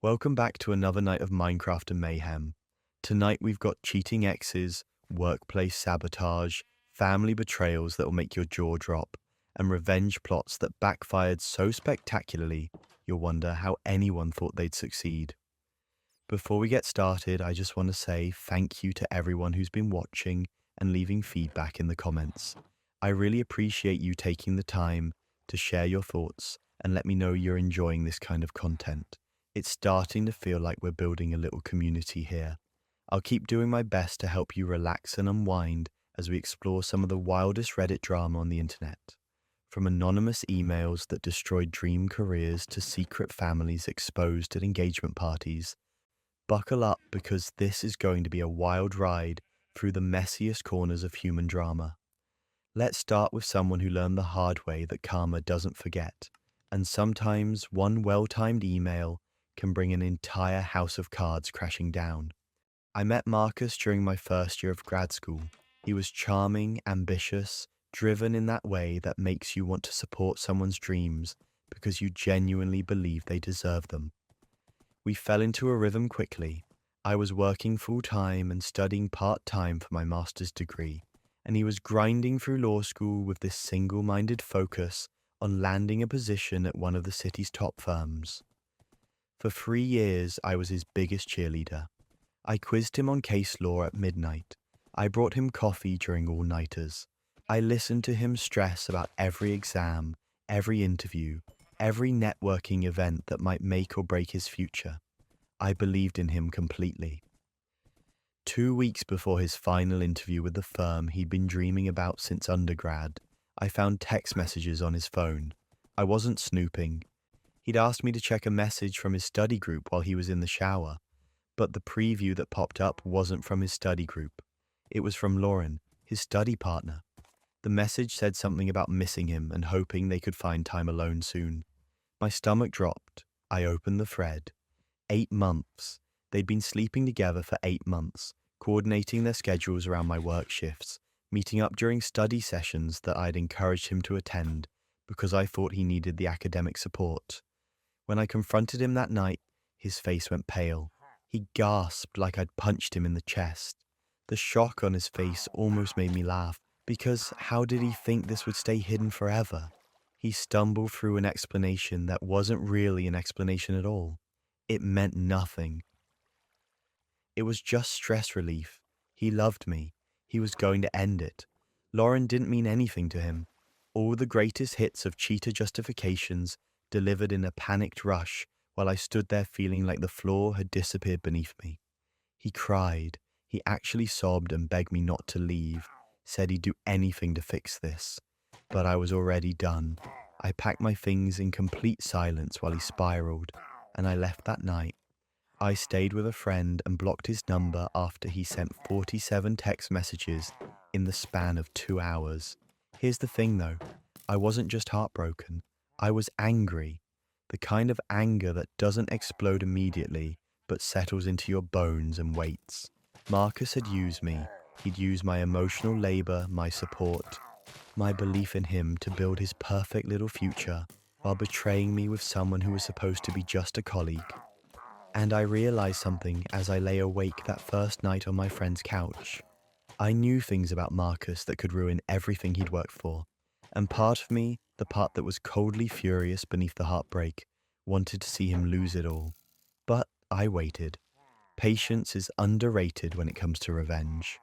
Welcome back to another night of Minecraft and mayhem. Tonight we've got cheating exes, workplace sabotage, family betrayals that will make your jaw drop, and revenge plots that backfired so spectacularly you'll wonder how anyone thought they'd succeed. Before we get started, I just want to say thank you to everyone who's been watching and leaving feedback in the comments. I really appreciate you taking the time to share your thoughts and let me know you're enjoying this kind of content. It's starting to feel like we're building a little community here. I'll keep doing my best to help you relax and unwind as we explore some of the wildest Reddit drama on the internet. From anonymous emails that destroyed dream careers to secret families exposed at engagement parties, buckle up because this is going to be a wild ride through the messiest corners of human drama. Let's start with someone who learned the hard way that karma doesn't forget, and sometimes one well-timed email can bring an entire house of cards crashing down. I met Marcus during my first year of grad school. He was charming, ambitious, driven in that way that makes you want to support someone's dreams because you genuinely believe they deserve them. We fell into a rhythm quickly. I was working full-time and studying part-time for my master's degree, and he was grinding through law school with this single-minded focus on landing a position at one of the city's top firms. For 3 years, I was his biggest cheerleader. I quizzed him on case law at midnight. I brought him coffee during all-nighters. I listened to him stress about every exam, every interview, every networking event that might make or break his future. I believed in him completely. 2 weeks before his final interview with the firm he'd been dreaming about since undergrad, I found text messages on his phone. I wasn't snooping. He'd asked me to check a message from his study group while he was in the shower, but the preview that popped up wasn't from his study group. It was from Lauren, his study partner. The message said something about missing him and hoping they could find time alone soon. My stomach dropped. I opened the thread. 8 months. They'd been sleeping together for 8 months, coordinating their schedules around my work shifts, meeting up during study sessions that I'd encouraged him to attend because I thought he needed the academic support. When I confronted him that night, his face went pale. He gasped like I'd punched him in the chest. The shock on his face almost made me laugh, because how did he think this would stay hidden forever? He stumbled through an explanation that wasn't really an explanation at all. It meant nothing. It was just stress relief. He loved me. He was going to end it. Lauren didn't mean anything to him. All the greatest hits of cheater justifications delivered in a panicked rush while I stood there feeling like the floor had disappeared beneath me. He cried. He actually sobbed and begged me not to leave, said he'd do anything to fix this. But I was already done. I packed my things in complete silence while he spiraled, and I left that night. I stayed with a friend and blocked his number after he sent 47 text messages in the span of 2 hours. Here's the thing though, I wasn't just heartbroken. I was angry. The kind of anger that doesn't explode immediately, but settles into your bones and waits. Marcus had used me. He'd used my emotional labor, my support, my belief in him to build his perfect little future, while betraying me with someone who was supposed to be just a colleague. And I realized something as I lay awake that first night on my friend's couch. I knew things about Marcus that could ruin everything he'd worked for, and part of me, the part that was coldly furious beneath the heartbreak, wanted to see him lose it all. But I waited. Patience is underrated when it comes to revenge.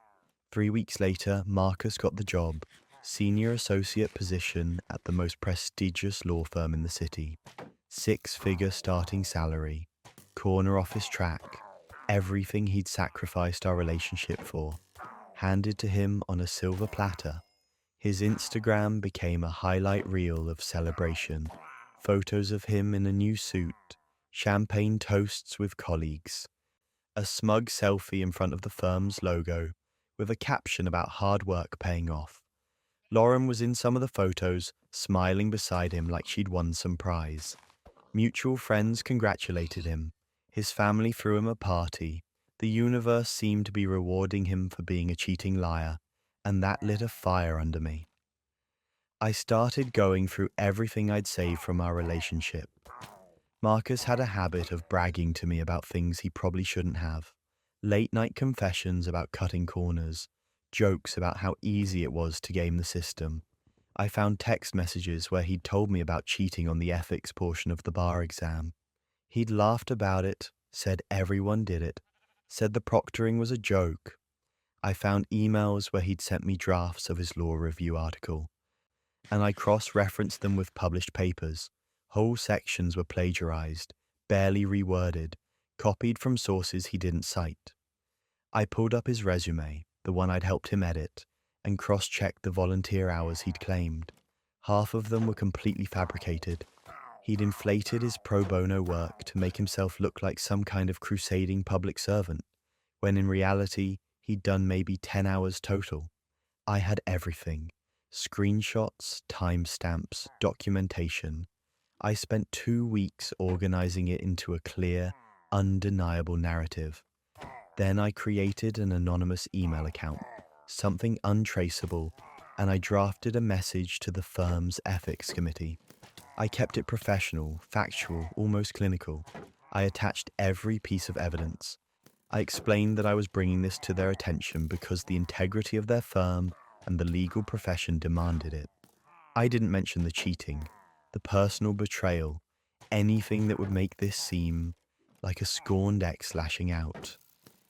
3 weeks later, Marcus got the job, senior associate position at the most prestigious law firm in the city. 6-figure starting salary, corner office track, everything he'd sacrificed our relationship for, handed to him on a silver platter. His Instagram became a highlight reel of celebration. Photos of him in a new suit, champagne toasts with colleagues, a smug selfie in front of the firm's logo with a caption about hard work paying off. Lauren was in some of the photos, smiling beside him like she'd won some prize. Mutual friends congratulated him. His family threw him a party. The universe seemed to be rewarding him for being a cheating liar, and that lit a fire under me. I started going through everything I'd saved from our relationship. Marcus had a habit of bragging to me about things he probably shouldn't have. Late night confessions about cutting corners, jokes about how easy it was to game the system. I found text messages where he'd told me about cheating on the ethics portion of the bar exam. He'd laughed about it, said everyone did it, said the proctoring was a joke. I found emails where he'd sent me drafts of his law review article, and I cross-referenced them with published papers. Whole sections were plagiarized, barely reworded, copied from sources he didn't cite. I pulled up his resume, the one I'd helped him edit, and cross-checked the volunteer hours he'd claimed. Half of them were completely fabricated. He'd inflated his pro bono work to make himself look like some kind of crusading public servant, when in reality, he'd done maybe 10 hours total. I had everything. Screenshots, timestamps, documentation. I spent 2 weeks organizing it into a clear, undeniable narrative. Then I created an anonymous email account, something untraceable, and I drafted a message to the firm's ethics committee. I kept it professional, factual, almost clinical. I attached every piece of evidence. I explained that I was bringing this to their attention because the integrity of their firm and the legal profession demanded it. I didn't mention the cheating, the personal betrayal, anything that would make this seem like a scorned ex lashing out.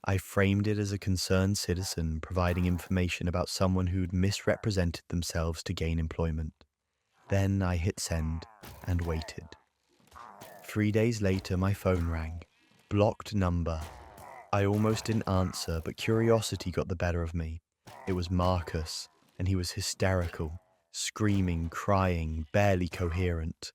I framed it as a concerned citizen providing information about someone who'd misrepresented themselves to gain employment. Then I hit send and waited. 3 days later, my phone rang. Blocked number. I almost didn't answer, but curiosity got the better of me. It was Marcus, and he was hysterical, screaming, crying, barely coherent.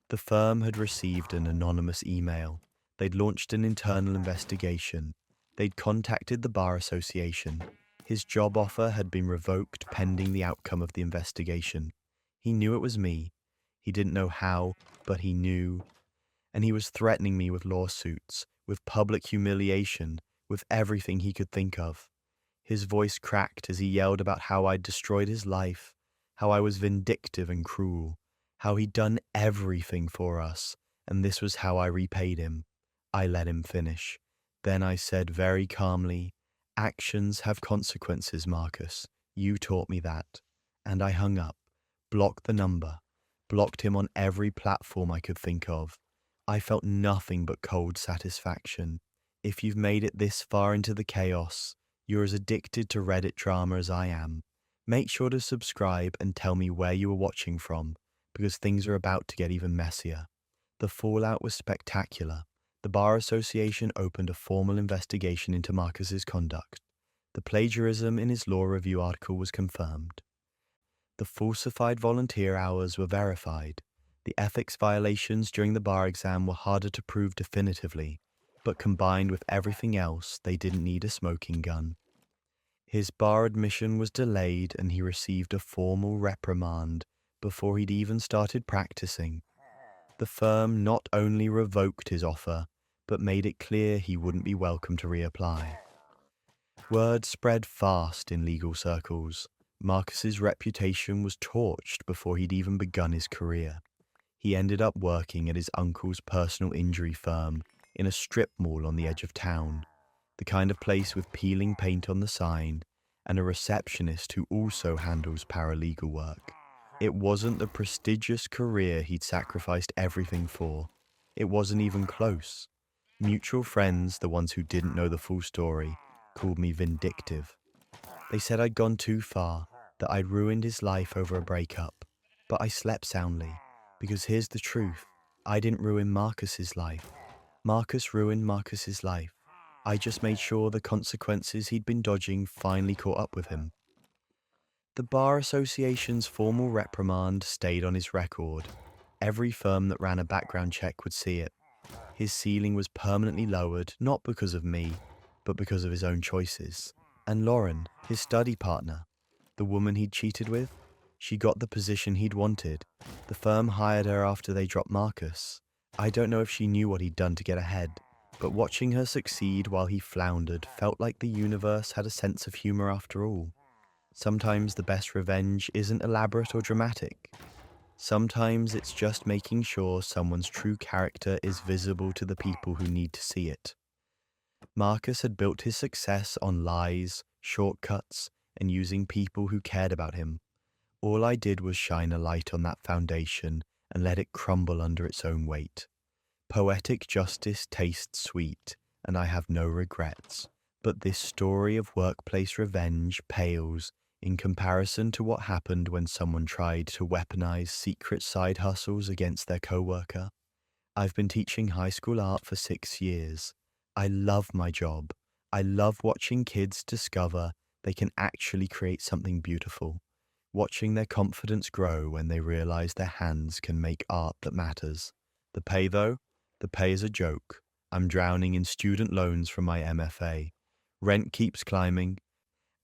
The firm had received an anonymous email. They'd launched an internal investigation. They'd contacted the Bar Association. His job offer had been revoked pending the outcome of the investigation. He knew it was me. He didn't know how, but he knew. And he was threatening me with lawsuits, with public humiliation, with everything he could think of. His voice cracked as he yelled about how I'd destroyed his life, how I was vindictive and cruel, how he'd done everything for us, and this was how I repaid him. I let him finish. Then I said very calmly, "Actions have consequences, Marcus. You taught me that." And I hung up, blocked the number, blocked him on every platform I could think of. I felt nothing but cold satisfaction. If you've made it this far into the chaos, you're as addicted to Reddit drama as I am. Make sure to subscribe and tell me where you were watching from, because things are about to get even messier. The fallout was spectacular. The Bar Association opened a formal investigation into Marcus's conduct. The plagiarism in his law review article was confirmed. The falsified volunteer hours were verified. The ethics violations during the bar exam were harder to prove definitively, but combined with everything else, they didn't need a smoking gun. His bar admission was delayed and he received a formal reprimand before he'd even started practicing. The firm not only revoked his offer, but made it clear he wouldn't be welcome to reapply. Word spread fast in legal circles. Marcus's reputation was torched before he'd even begun his career. He ended up working at his uncle's personal injury firm in a strip mall on the edge of town, the kind of place with peeling paint on the sign and a receptionist who also handles paralegal work. It wasn't the prestigious career he'd sacrificed everything for. It wasn't even close. Mutual friends, the ones who didn't know the full story, called me vindictive. They said I'd gone too far, that I'd ruined his life over a breakup. But I slept soundly, because here's the truth. I didn't ruin Marcus's life. Marcus ruined Marcus's life. I just made sure the consequences he'd been dodging finally caught up with him. The Bar Association's formal reprimand stayed on his record. Every firm that ran a background check would see it. His ceiling was permanently lowered, not because of me, but because of his own choices. And Lauren, his study partner, the woman he'd cheated with, she got the position he'd wanted. The firm hired her after they dropped Marcus. I don't know if she knew what he'd done to get ahead, but watching her succeed while he floundered felt like the universe had a sense of humor after all. Sometimes the best revenge isn't elaborate or dramatic. Sometimes it's just making sure someone's true character is visible to the people who need to see it. Marcus had built his success on lies, shortcuts, and using people who cared about him. All I did was shine a light on that foundation and let it crumble under its own weight. Poetic justice tastes sweet, and I have no regrets. But this story of workplace revenge pales in comparison to what happened when someone tried to weaponize secret side hustles against their coworker. I've been teaching high school art for 6 years. I love my job. I love watching kids discover they can actually create something beautiful, watching their confidence grow when they realize their hands can make art that matters. The pay, though? The pay is a joke. I'm drowning in student loans from my MFA. Rent keeps climbing,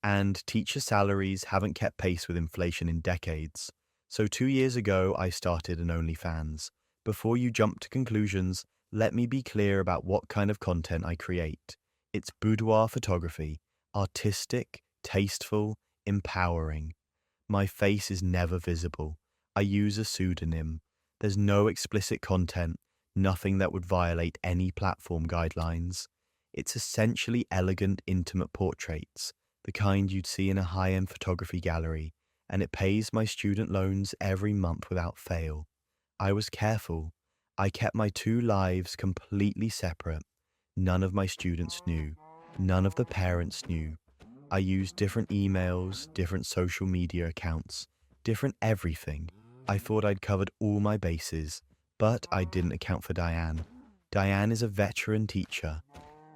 and teacher salaries haven't kept pace with inflation in decades. So 2 years ago, I started an OnlyFans. Before you jump to conclusions, let me be clear about what kind of content I create. It's boudoir photography, artistic, tasteful, empowering. My face is never visible. I use a pseudonym. There's no explicit content, nothing that would violate any platform guidelines. It's essentially elegant, intimate portraits, the kind you'd see in a high-end photography gallery, and it pays my student loans every month without fail. I was careful. I kept my two lives completely separate. None of my students knew. None of the parents knew. I used different emails, different social media accounts, different everything. I thought I'd covered all my bases, but I didn't account for Diane. Diane is a veteran teacher,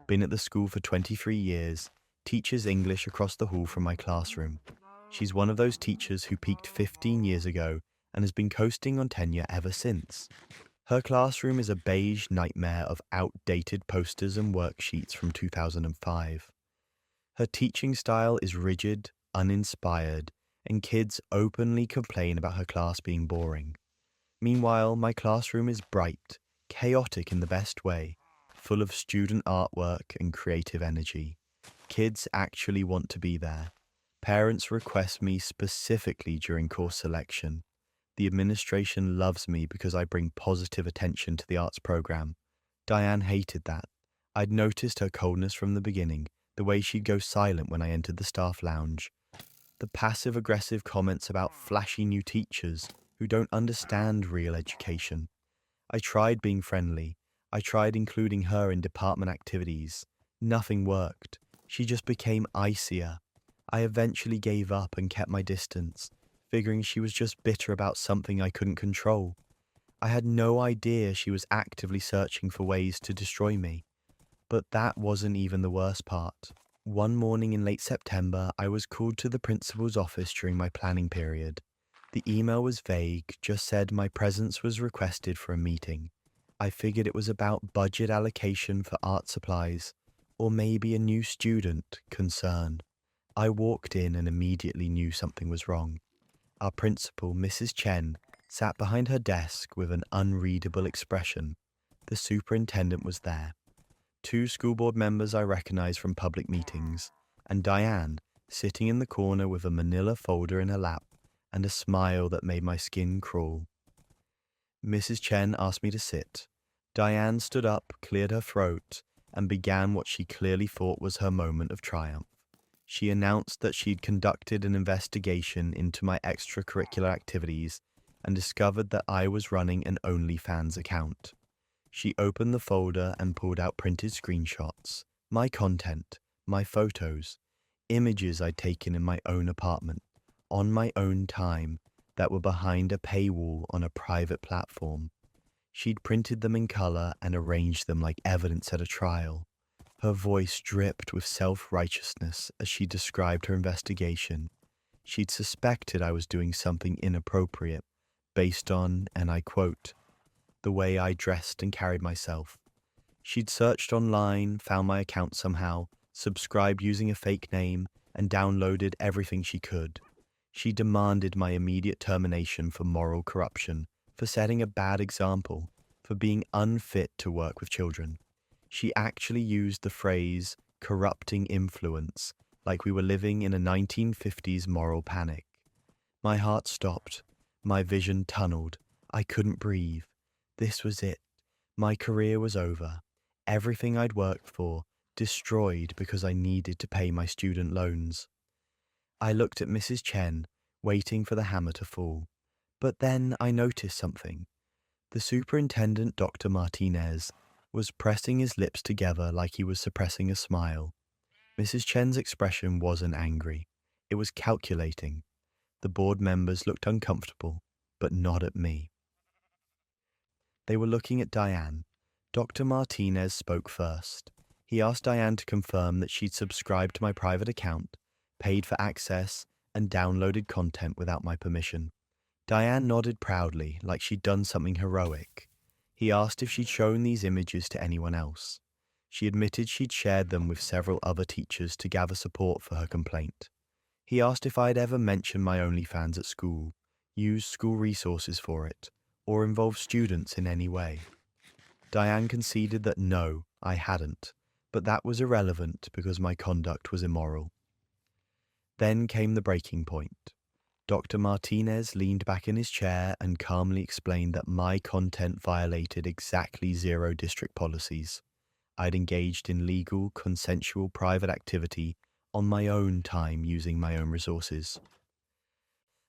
been at the school for 23 years, teaches English across the hall from my classroom. She's one of those teachers who peaked 15 years ago and has been coasting on tenure ever since. Her classroom is a beige nightmare of outdated posters and worksheets from 2005. Her teaching style is rigid, uninspired, and kids openly complain about her class being boring. Meanwhile, my classroom is bright, chaotic in the best way, full of student artwork and creative energy. Kids actually want to be there. Parents request me specifically during course selection. The administration loves me because I bring positive attention to the arts program. Diane hated that. I'd noticed her coldness from the beginning, the way she'd go silent when I entered the staff lounge. The passive-aggressive comments about flashy new teachers who don't understand real education. I tried being friendly. I tried including her in department activities. Nothing worked. She just became icier. I eventually gave up and kept my distance, figuring she was just bitter about something I couldn't control. I had no idea she was actively searching for ways to destroy me. But that wasn't even the worst part. One morning in late September, I was called to the principal's office during my planning period. The email was vague, just said my presence was requested for a meeting. I figured it was about budget allocation for art supplies, or maybe a new student concern. I walked in and immediately knew something was wrong. Our principal, Mrs. Chen, sat behind her desk with an unreadable expression. The superintendent was there. 2 school board members I recognized from public meetings, and Diane, sitting in the corner with a manila folder in her lap and a smile that made my skin crawl. Mrs. Chen asked me to sit. Diane stood up, cleared her throat, and began what she clearly thought was her moment of triumph. She announced that she'd conducted an investigation into my extracurricular activities and discovered that I was running an OnlyFans account. She opened the folder and pulled out printed screenshots, my content, my photos, images I'd taken in my own apartment, on my own time, that were behind a paywall on a private platform. She'd printed them in color and arranged them like evidence at a trial. Her voice dripped with self-righteousness as she described her investigation. She'd suspected I was doing something inappropriate, based on, and I quote, the way I dressed and carried myself. She'd searched online, found my account somehow, subscribed using a fake name, and downloaded everything she could. She demanded my immediate termination for moral corruption, for setting a bad example, for being unfit to work with children. She actually used the phrase corrupting influence, like we were living in a 1950s moral panic. My heart stopped. My vision tunneled. I couldn't breathe. This was it. My career was over. Everything I'd worked for, destroyed because I needed to pay my student loans. I looked at Mrs. Chen, waiting for the hammer to fall. But then I noticed something. The superintendent, Dr. Martinez, was pressing his lips together like he was suppressing a smile. Mrs. Chen's expression wasn't angry. It was calculating. The board members looked uncomfortable, but not at me. They were looking at Diane. Dr. Martinez spoke first. He asked Diane to confirm that she'd subscribed to my private account, paid for access, and downloaded content without my permission. Diane nodded proudly, like she'd done something heroic. He asked if she'd shown these images to anyone else. She admitted she'd shared them with several other teachers to gather support for her complaint. He asked if I'd ever mentioned my OnlyFans at school, used school resources for it, or involved students in any way. Diane conceded that no, I hadn't, but that was irrelevant because my conduct was immoral. Then came the breaking point. Dr. Martinez leaned back in his chair and calmly explained that my content violated exactly 0 district policies. I'd engaged in legal, consensual private activity on my own time using my own resources.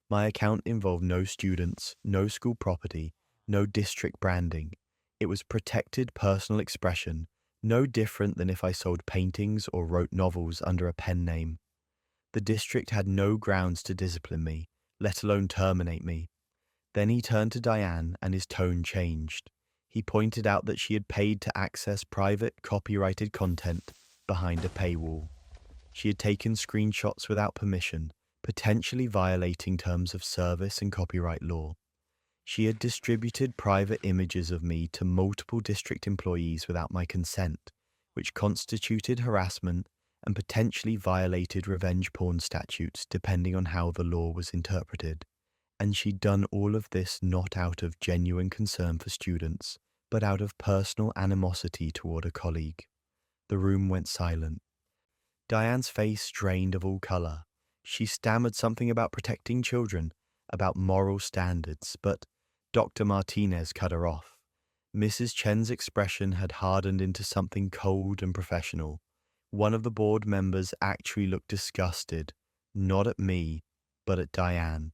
My account involved no students, no school property, no district branding. It was protected personal expression, no different than if I sold paintings or wrote novels under a pen name. The district had no grounds to discipline me, let alone terminate me. Then he turned to Diane and his tone changed. He pointed out that she had paid to access private, copyrighted content behind a paywall. She had taken screenshots without permission, potentially violating terms of service and copyright law. She had distributed private images of me to multiple district employees without my consent, which constituted harassment and potentially violated revenge porn statutes depending on how the law was interpreted. And she'd done all of this not out of genuine concern for students, but out of personal animosity toward a colleague. The room went silent. Diane's face drained of all color. She stammered something about protecting children, about moral standards, but Dr. Martinez cut her off. Mrs. Chen's expression had hardened into something cold and professional. One of the board members actually looked disgusted, not at me, but at Diane.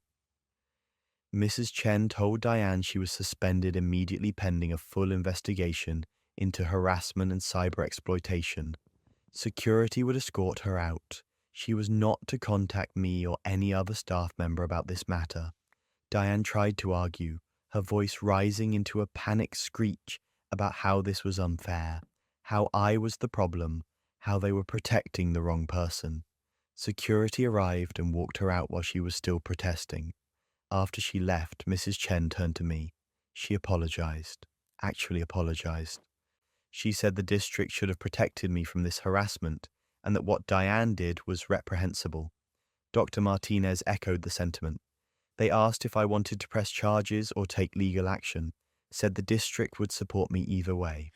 Mrs. Chen told Diane she was suspended immediately pending a full investigation into harassment and cyber exploitation. Security would escort her out. She was not to contact me or any other staff member about this matter. Diane tried to argue, her voice rising into a panicked screech about how this was unfair, how I was the problem, how they were protecting the wrong person. Security arrived and walked her out while she was still protesting. After she left, Mrs. Chen turned to me. She apologized. Actually apologized. She said the district should have protected me from this harassment and that what Diane did was reprehensible. Dr. Martinez echoed the sentiment. They asked if I wanted to press charges or take legal action, said the district would support me either way.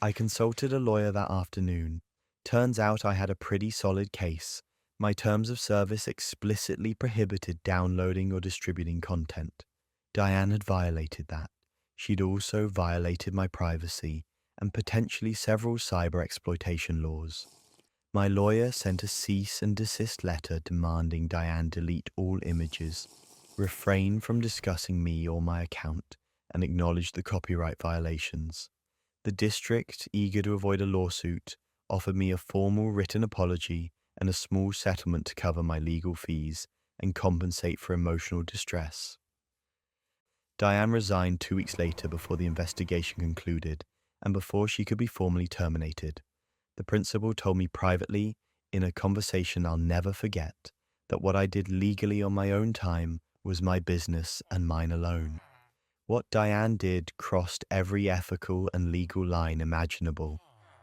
I consulted a lawyer that afternoon. Turns out I had a pretty solid case. My terms of service explicitly prohibited downloading or distributing content. Diane had violated that. She'd also violated my privacy and potentially several cyber exploitation laws. My lawyer sent a cease and desist letter demanding Diane delete all images, refrain from discussing me or my account, and acknowledge the copyright violations. The district, eager to avoid a lawsuit, offered me a formal written apology and a small settlement to cover my legal fees and compensate for emotional distress. Diane resigned 2 weeks later before the investigation concluded and before she could be formally terminated. The principal told me privately, in a conversation I'll never forget, that what I did legally on my own time was my business and mine alone. What Diane did crossed every ethical and legal line imaginable.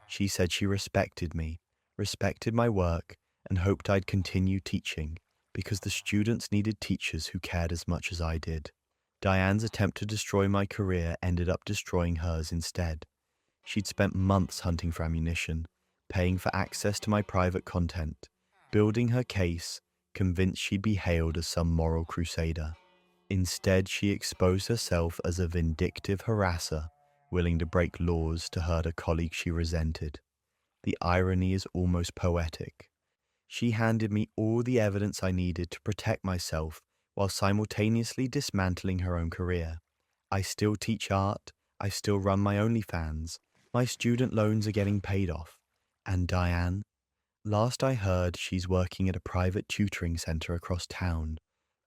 She said she respected me, respected my work, and hoped I'd continue teaching, because the students needed teachers who cared as much as I did. Diane's attempt to destroy my career ended up destroying hers instead. She'd spent months hunting for ammunition, paying for access to my private content, building her case, convinced she'd be hailed as some moral crusader. Instead, she exposed herself as a vindictive harasser, willing to break laws to hurt a colleague she resented. The irony is almost poetic. She handed me all the evidence I needed to protect myself while simultaneously dismantling her own career. I still teach art, I still run my OnlyFans, my student loans are getting paid off. And Diane? Last I heard, she's working at a private tutoring center across town,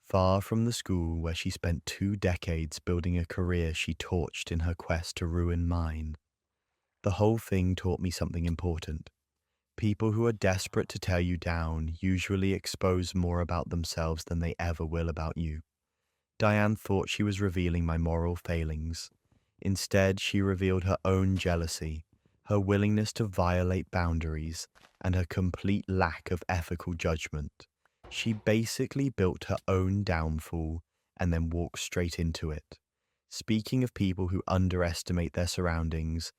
far from the school where she spent 2 decades building a career she torched in her quest to ruin mine. The whole thing taught me something important. People who are desperate to tear you down usually expose more about themselves than they ever will about you. Diane thought she was revealing my moral failings. Instead, she revealed her own jealousy, her willingness to violate boundaries, and her complete lack of ethical judgment. She basically built her own downfall and then walked straight into it. Speaking of people who underestimate their surroundings,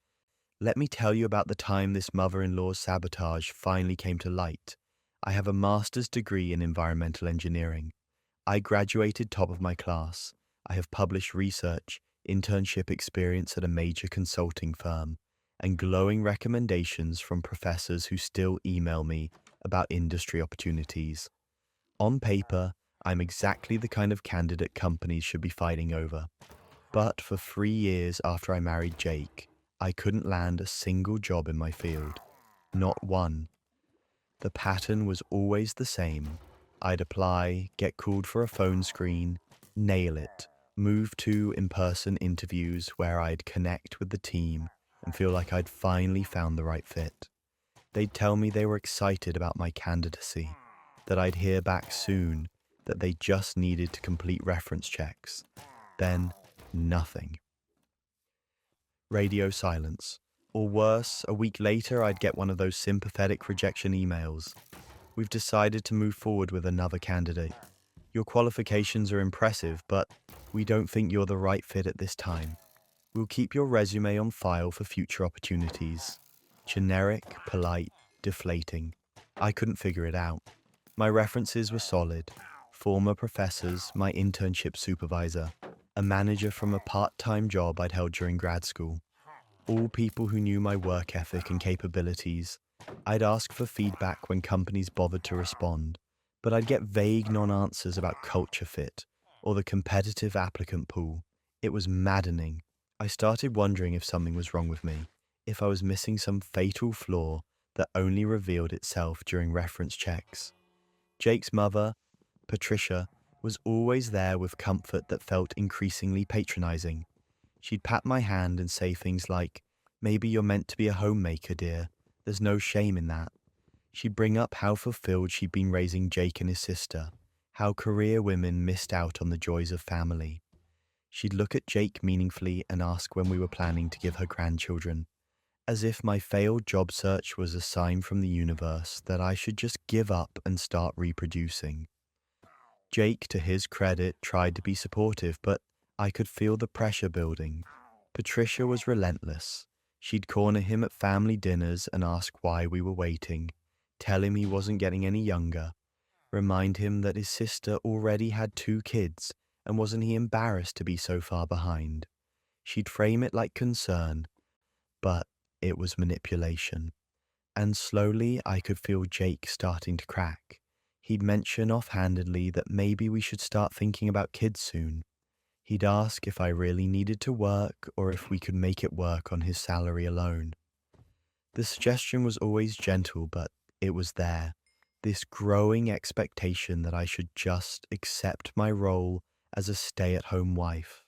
let me tell you about the time this mother-in-law's sabotage finally came to light. I have a master's degree in environmental engineering. I graduated top of my class. I have published research, internship experience at a major consulting firm, and glowing recommendations from professors who still email me about industry opportunities. On paper, I'm exactly the kind of candidate companies should be fighting over. But for 3 years after I married Jake, I couldn't land a single job in my field. Not one. The pattern was always the same. I'd apply, get called for a phone screen, nail it, move to in-person interviews where I'd connect with the team and feel like I'd finally found the right fit. They'd tell me they were excited about my candidacy, that I'd hear back soon, that they just needed to complete reference checks. Then, nothing. Radio silence. Or worse, a week later I'd get one of those sympathetic rejection emails. We've decided to move forward with another candidate. Your qualifications are impressive, but we don't think you're the right fit at this time. We'll keep your resume on file for future opportunities. Generic, polite, deflating. I couldn't figure it out. My references were solid. Former professors, my internship supervisor, a manager from a part-time job I'd held during grad school. All people who knew my work ethic and capabilities. I'd ask for feedback when companies bothered to respond, but I'd get vague non-answers about culture fit or the competitive applicant pool. It was maddening. I started wondering if something was wrong with me, if I was missing some fatal flaw that only revealed itself during reference checks. Jake's mother, Patricia, was always there with comfort that felt increasingly patronizing. She'd pat my hand and say things like, "Maybe you're meant to be a homemaker, dear. There's no shame in that." She'd bring up how fulfilled she'd been raising Jake and his sister, how career women missed out on the joys of family. She'd look at Jake meaningfully and ask when we were planning to give her grandchildren, as if my failed job search was a sign from the universe that I should just give up and start reproducing. Jake, to his credit, tried to be supportive, but I could feel the pressure building. Patricia was relentless. She'd corner him at family dinners and ask why we were waiting, tell him he wasn't getting any younger, remind him that his sister already had 2 kids and wasn't he embarrassed to be so far behind. She'd frame it like concern, but it was manipulation. And slowly I could feel Jake starting to crack. He'd mention offhandedly that maybe we should start thinking about kids soon. He'd ask if I really needed to work or if we could make it work on his salary alone. The suggestion was always gentle, but it was there. This growing expectation that I should just accept my role as a stay-at-home wife.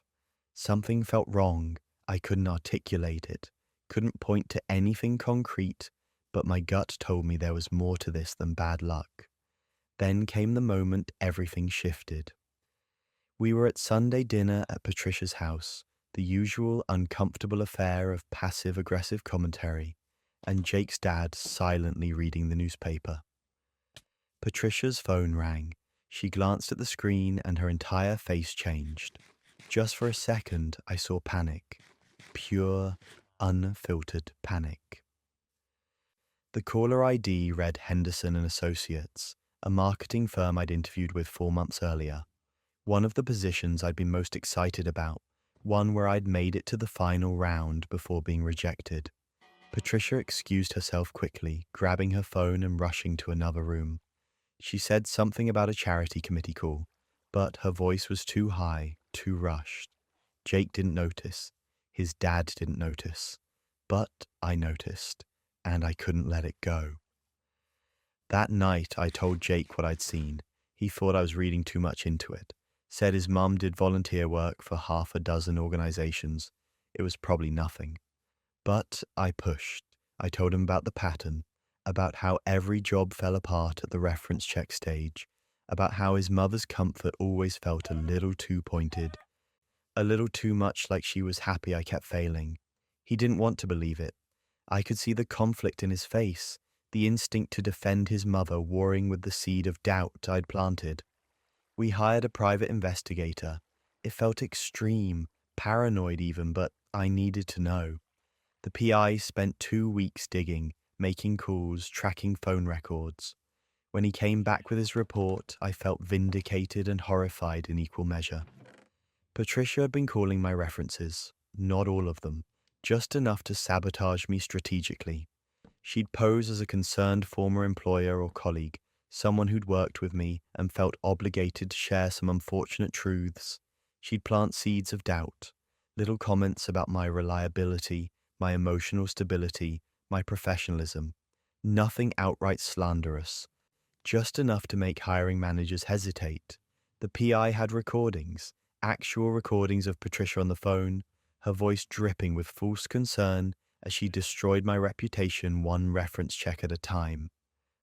Something felt wrong. I couldn't articulate it, couldn't point to anything concrete, but my gut told me there was more to this than bad luck. Then came the moment everything shifted. We were at Sunday dinner at Patricia's house, the usual uncomfortable affair of passive-aggressive commentary, and Jake's dad silently reading the newspaper. Patricia's phone rang. She glanced at the screen and her entire face changed. Just for a second, I saw panic. Pure, unfiltered panic. The caller ID read Henderson and Associates, a marketing firm I'd interviewed with 4 months earlier. One of the positions I'd been most excited about, one where I'd made it to the final round before being rejected. Patricia excused herself quickly, grabbing her phone and rushing to another room. She said something about a charity committee call, but her voice was too high, too rushed. Jake didn't notice. His dad didn't notice. But I noticed, and I couldn't let it go. That night, I told Jake what I'd seen. He thought I was reading too much into it. Said his mum did volunteer work for half a dozen organizations. It was probably nothing. But I pushed. I told him about the pattern, about how every job fell apart at the reference check stage, about how his mother's comfort always felt a little too pointed, a little too much like she was happy I kept failing. He didn't want to believe it. I could see the conflict in his face, the instinct to defend his mother warring with the seed of doubt I'd planted. We hired a private investigator. It felt extreme, paranoid even, but I needed to know. The PI spent 2 weeks digging, making calls, tracking phone records. When he came back with his report, I felt vindicated and horrified in equal measure. Patricia had been calling my references, not all of them, just enough to sabotage me strategically. She'd pose as a concerned former employer or colleague, someone who'd worked with me and felt obligated to share some unfortunate truths. She'd plant seeds of doubt, little comments about my reliability, my emotional stability, my professionalism. Nothing outright slanderous, just enough to make hiring managers hesitate. The PI had recordings, actual recordings of Patricia on the phone, her voice dripping with false concern as she destroyed my reputation one reference check at a time.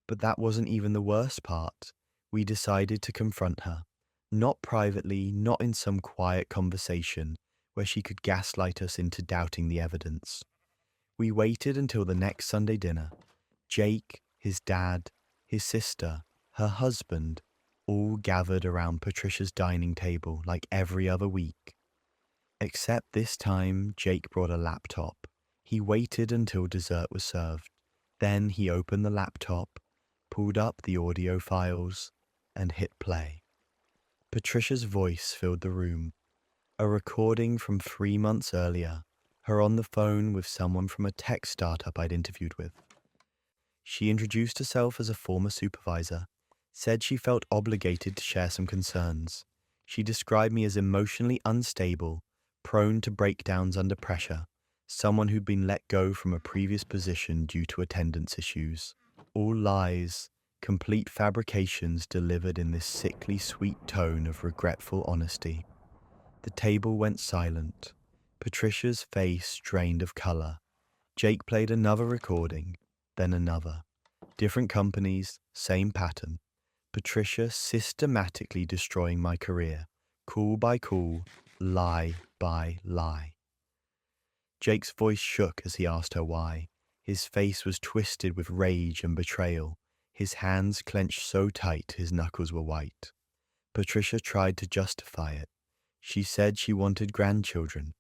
But that wasn't even the worst part. We decided to confront her. Not privately, not in some quiet conversation where she could gaslight us into doubting the evidence. We waited until the next Sunday dinner. Jake, his dad, his sister, her husband, all gathered around Patricia's dining table like every other week. Except this time, Jake brought a laptop. He waited until dessert was served. Then he opened the laptop, pulled up the audio files, and hit play. Patricia's voice filled the room. A recording from 3 months earlier, her on the phone with someone from a tech startup I'd interviewed with. She introduced herself as a former supervisor, said she felt obligated to share some concerns. She described me as emotionally unstable, prone to breakdowns under pressure, someone who'd been let go from a previous position due to attendance issues. All lies, complete fabrications delivered in this sickly sweet tone of regretful honesty. The table went silent. Patricia's face drained of color. Jake played another recording, then another. Different companies, same pattern. Patricia systematically destroying my career, call by call, lie by lie. Jake's voice shook as he asked her why. His face was twisted with rage and betrayal. His hands clenched so tight his knuckles were white. Patricia tried to justify it. She said she wanted grandchildren.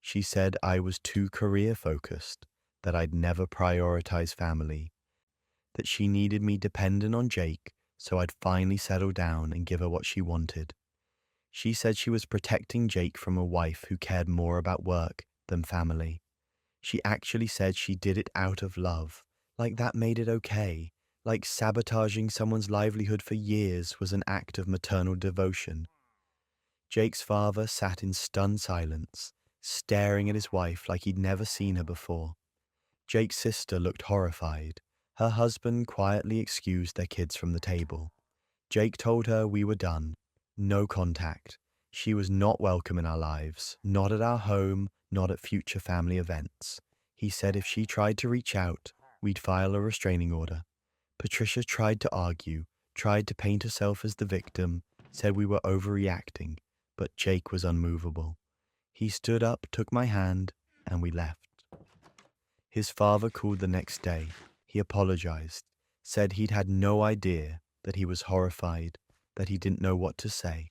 She said I was too career-focused, that I'd never prioritize family, that she needed me dependent on Jake so I'd finally settle down and give her what she wanted. She said she was protecting Jake from a wife who cared more about work than family. She actually said she did it out of love, like that made it okay, like sabotaging someone's livelihood for years was an act of maternal devotion. Jake's father sat in stunned silence, staring at his wife like he'd never seen her before. Jake's sister looked horrified. Her husband quietly excused their kids from the table. Jake told her we were done. No contact. She was not welcome in our lives, not at our home, not at future family events. He said if she tried to reach out, we'd file a restraining order. Patricia tried to argue, tried to paint herself as the victim, said we were overreacting, but Jake was unmovable. He stood up, took my hand, and we left. His father called the next day. He apologized, said he'd had no idea, that he was horrified, that he didn't know what to say.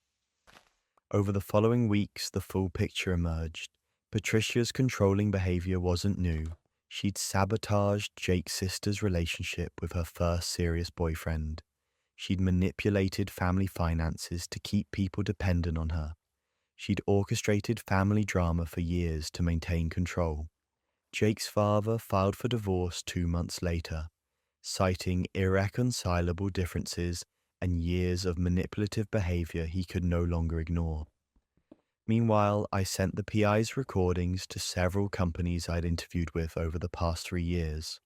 Over the following weeks, the full picture emerged. Patricia's controlling behavior wasn't new. She'd sabotaged Jake's sister's relationship with her first serious boyfriend. She'd manipulated family finances to keep people dependent on her. She'd orchestrated family drama for years to maintain control. Jake's father filed for divorce 2 months later, citing irreconcilable differences and years of manipulative behavior he could no longer ignore. Meanwhile, I sent the PI's recordings to several companies I'd interviewed with over the past 3 years.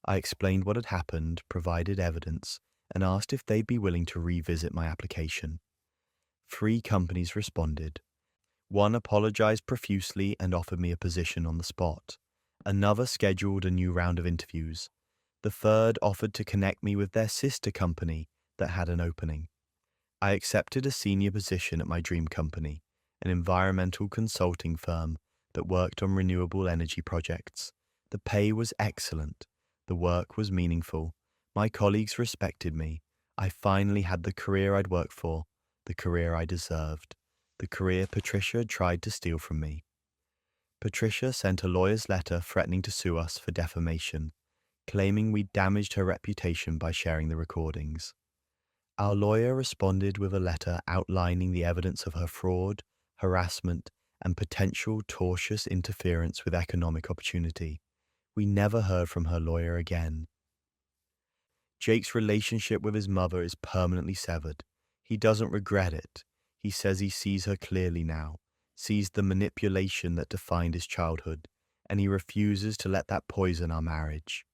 I explained what had happened, provided evidence, and asked if they'd be willing to revisit my application. 3 companies responded. One apologized profusely and offered me a position on the spot. Another scheduled a new round of interviews. The third offered to connect me with their sister company that had an opening. I accepted a senior position at my dream company, an environmental consulting firm that worked on renewable energy projects. The pay was excellent. The work was meaningful. My colleagues respected me. I finally had the career I'd worked for, the career I deserved, the career Patricia had tried to steal from me. Patricia sent a lawyer's letter threatening to sue us for defamation, claiming we'd damaged her reputation by sharing the recordings. Our lawyer responded with a letter outlining the evidence of her fraud, harassment, and potential tortious interference with economic opportunity. We never heard from her lawyer again. Jake's relationship with his mother is permanently severed. He doesn't regret it. He says he sees her clearly now, sees the manipulation that defined his childhood, and he refuses to let that poison our marriage.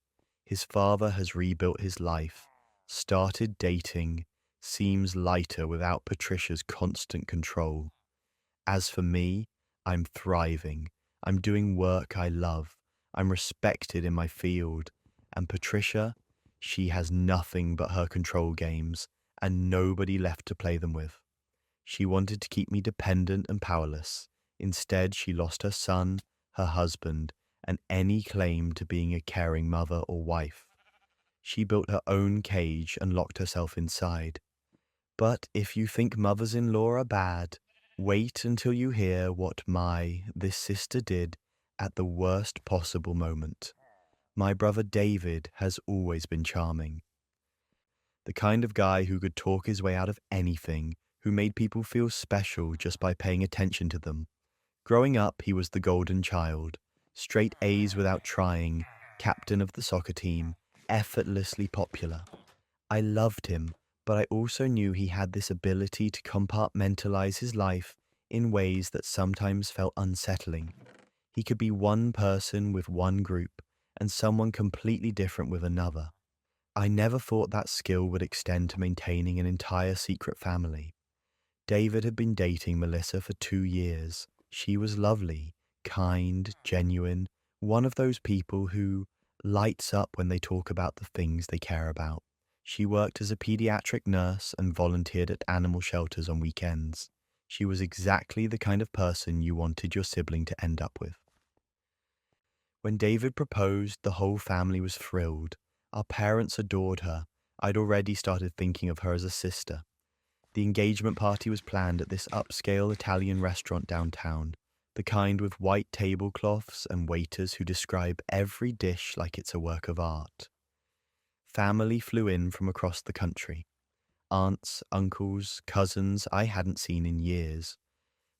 His father has rebuilt his life, started dating, seems lighter without Patricia's constant control. As for me, I'm thriving. I'm doing work I love. I'm respected in my field. And Patricia, she has nothing but her control games and nobody left to play them with. She wanted to keep me dependent and powerless. Instead, she lost her son, her husband, and any claim to being a caring mother or wife. She built her own cage and locked herself inside. But if you think mothers-in-law are bad, wait until you hear what this sister did at the worst possible moment. My brother David has always been charming. The kind of guy who could talk his way out of anything, who made people feel special just by paying attention to them. Growing up, he was the golden child, straight A's without trying, captain of the soccer team, effortlessly popular. I loved him, but I also knew he had this ability to compartmentalize his life in ways that sometimes felt unsettling. He could be one person with one group and someone completely different with another. I never thought that skill would extend to maintaining an entire secret family. David had been dating Melissa for 2 years. She was lovely, kind, genuine, one of those people who lights up when they talk about the things they care about. She worked as a pediatric nurse and volunteered at animal shelters on weekends. She was exactly the kind of person you wanted your sibling to end up with. When David proposed, the whole family was thrilled. Our parents adored her. I'd already started thinking of her as a sister. The engagement party was planned at this upscale Italian restaurant downtown, the kind with white tablecloths and waiters who describe every dish like it's a work of art. Family flew in from across the country. Aunts, uncles, cousins I hadn't seen in years.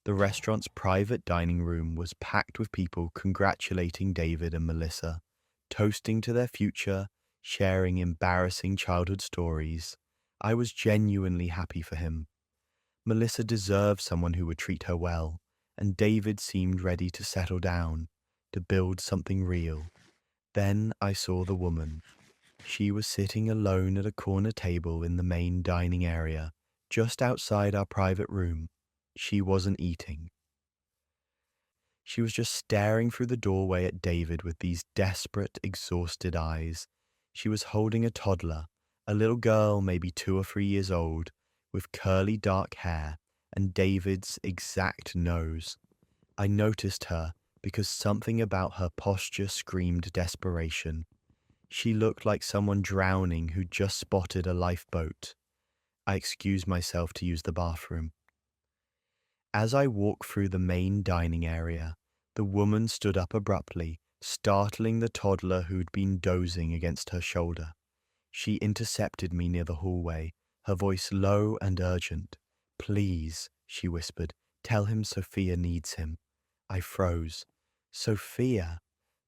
The restaurant's private dining room was packed with people congratulating David and Melissa, toasting to their future, sharing embarrassing childhood stories. I was genuinely happy for him. Melissa deserved someone who would treat her well, and David seemed ready to settle down, to build something real. Then I saw the woman. She was sitting alone at a corner table in the main dining area, just outside our private room. She wasn't eating. She was just staring through the doorway at David with these desperate, exhausted eyes. She was holding a toddler, a little girl maybe 2 or 3 years old, with curly dark hair and David's exact nose. I noticed her because something about her posture screamed desperation. She looked like someone drowning who just spotted a lifeboat. I excused myself to use the bathroom. As I walked through the main dining area, the woman stood up abruptly, startling the toddler who'd been dozing against her shoulder. She intercepted me near the hallway, her voice low and urgent. "Please," she whispered, "tell him Sophia needs him." I froze. Sophia,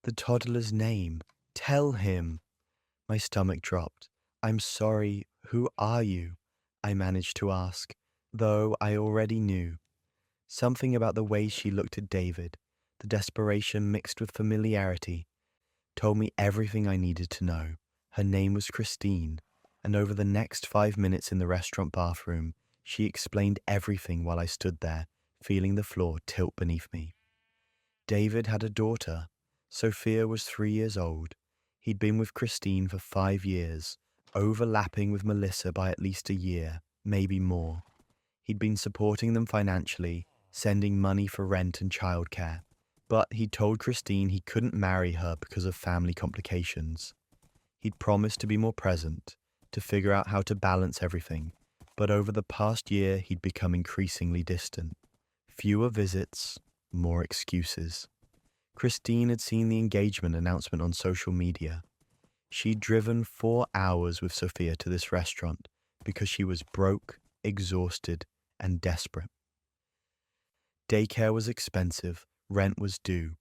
the toddler's name. Tell him. My stomach dropped. "I'm sorry, who are you?" I managed to ask, though I already knew. Something about the way she looked at David, the desperation mixed with familiarity, told me everything I needed to know. Her name was Christine, and over the next 5 minutes in the restaurant bathroom, she explained everything while I stood there, feeling the floor tilt beneath me. David had a daughter. Sophia was 3 years old. He'd been with Christine for 5 years, overlapping with Melissa by at least a year, maybe more. He'd been supporting them financially, sending money for rent and childcare, but he told Christine he couldn't marry her because of family complications. He'd promised to be more present, to figure out how to balance everything, but over the past year he'd become increasingly distant. Fewer visits, more excuses. Christine had seen the engagement announcement on social media. She'd driven 4 hours with Sophia to this restaurant because she was broke, exhausted, and desperate. Daycare was expensive, rent was due.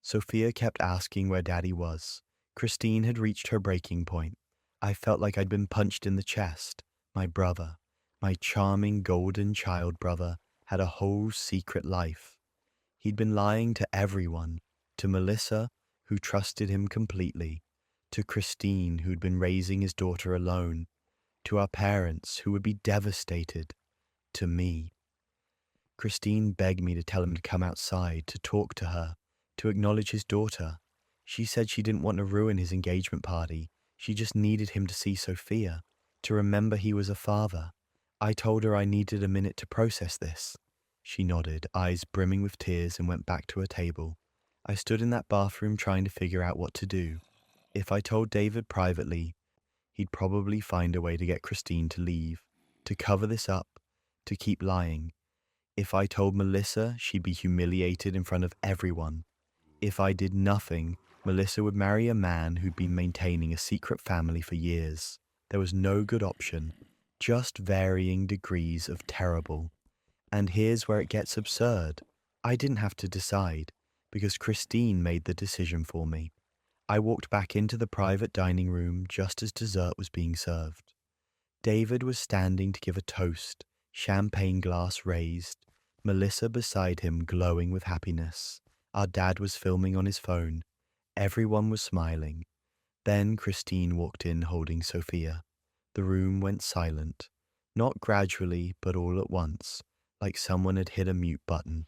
Sophia kept asking where Daddy was. Christine had reached her breaking point. I felt like I'd been punched in the chest. My brother, my charming golden child brother, had a whole secret life. He'd been lying to everyone, to Melissa, who trusted him completely, to Christine, who'd been raising his daughter alone, to our parents, who would be devastated, to me. Christine begged me to tell him to come outside, to talk to her, to acknowledge his daughter. She said she didn't want to ruin his engagement party. She just needed him to see Sophia, to remember he was a father. I told her I needed a minute to process this. She nodded, eyes brimming with tears, and went back to her table. I stood in that bathroom trying to figure out what to do. If I told David privately, he'd probably find a way to get Christine to leave, to cover this up, to keep lying. If I told Melissa, she'd be humiliated in front of everyone. If I did nothing, Melissa would marry a man who'd been maintaining a secret family for years. There was no good option, just varying degrees of terrible. And here's where it gets absurd. I didn't have to decide, because Christine made the decision for me. I walked back into the private dining room just as dessert was being served. David was standing to give a toast, champagne glass raised, Melissa beside him glowing with happiness. Our dad was filming on his phone. Everyone was smiling. Then Christine walked in holding Sophia. The room went silent, not gradually, but all at once, like someone had hit a mute button.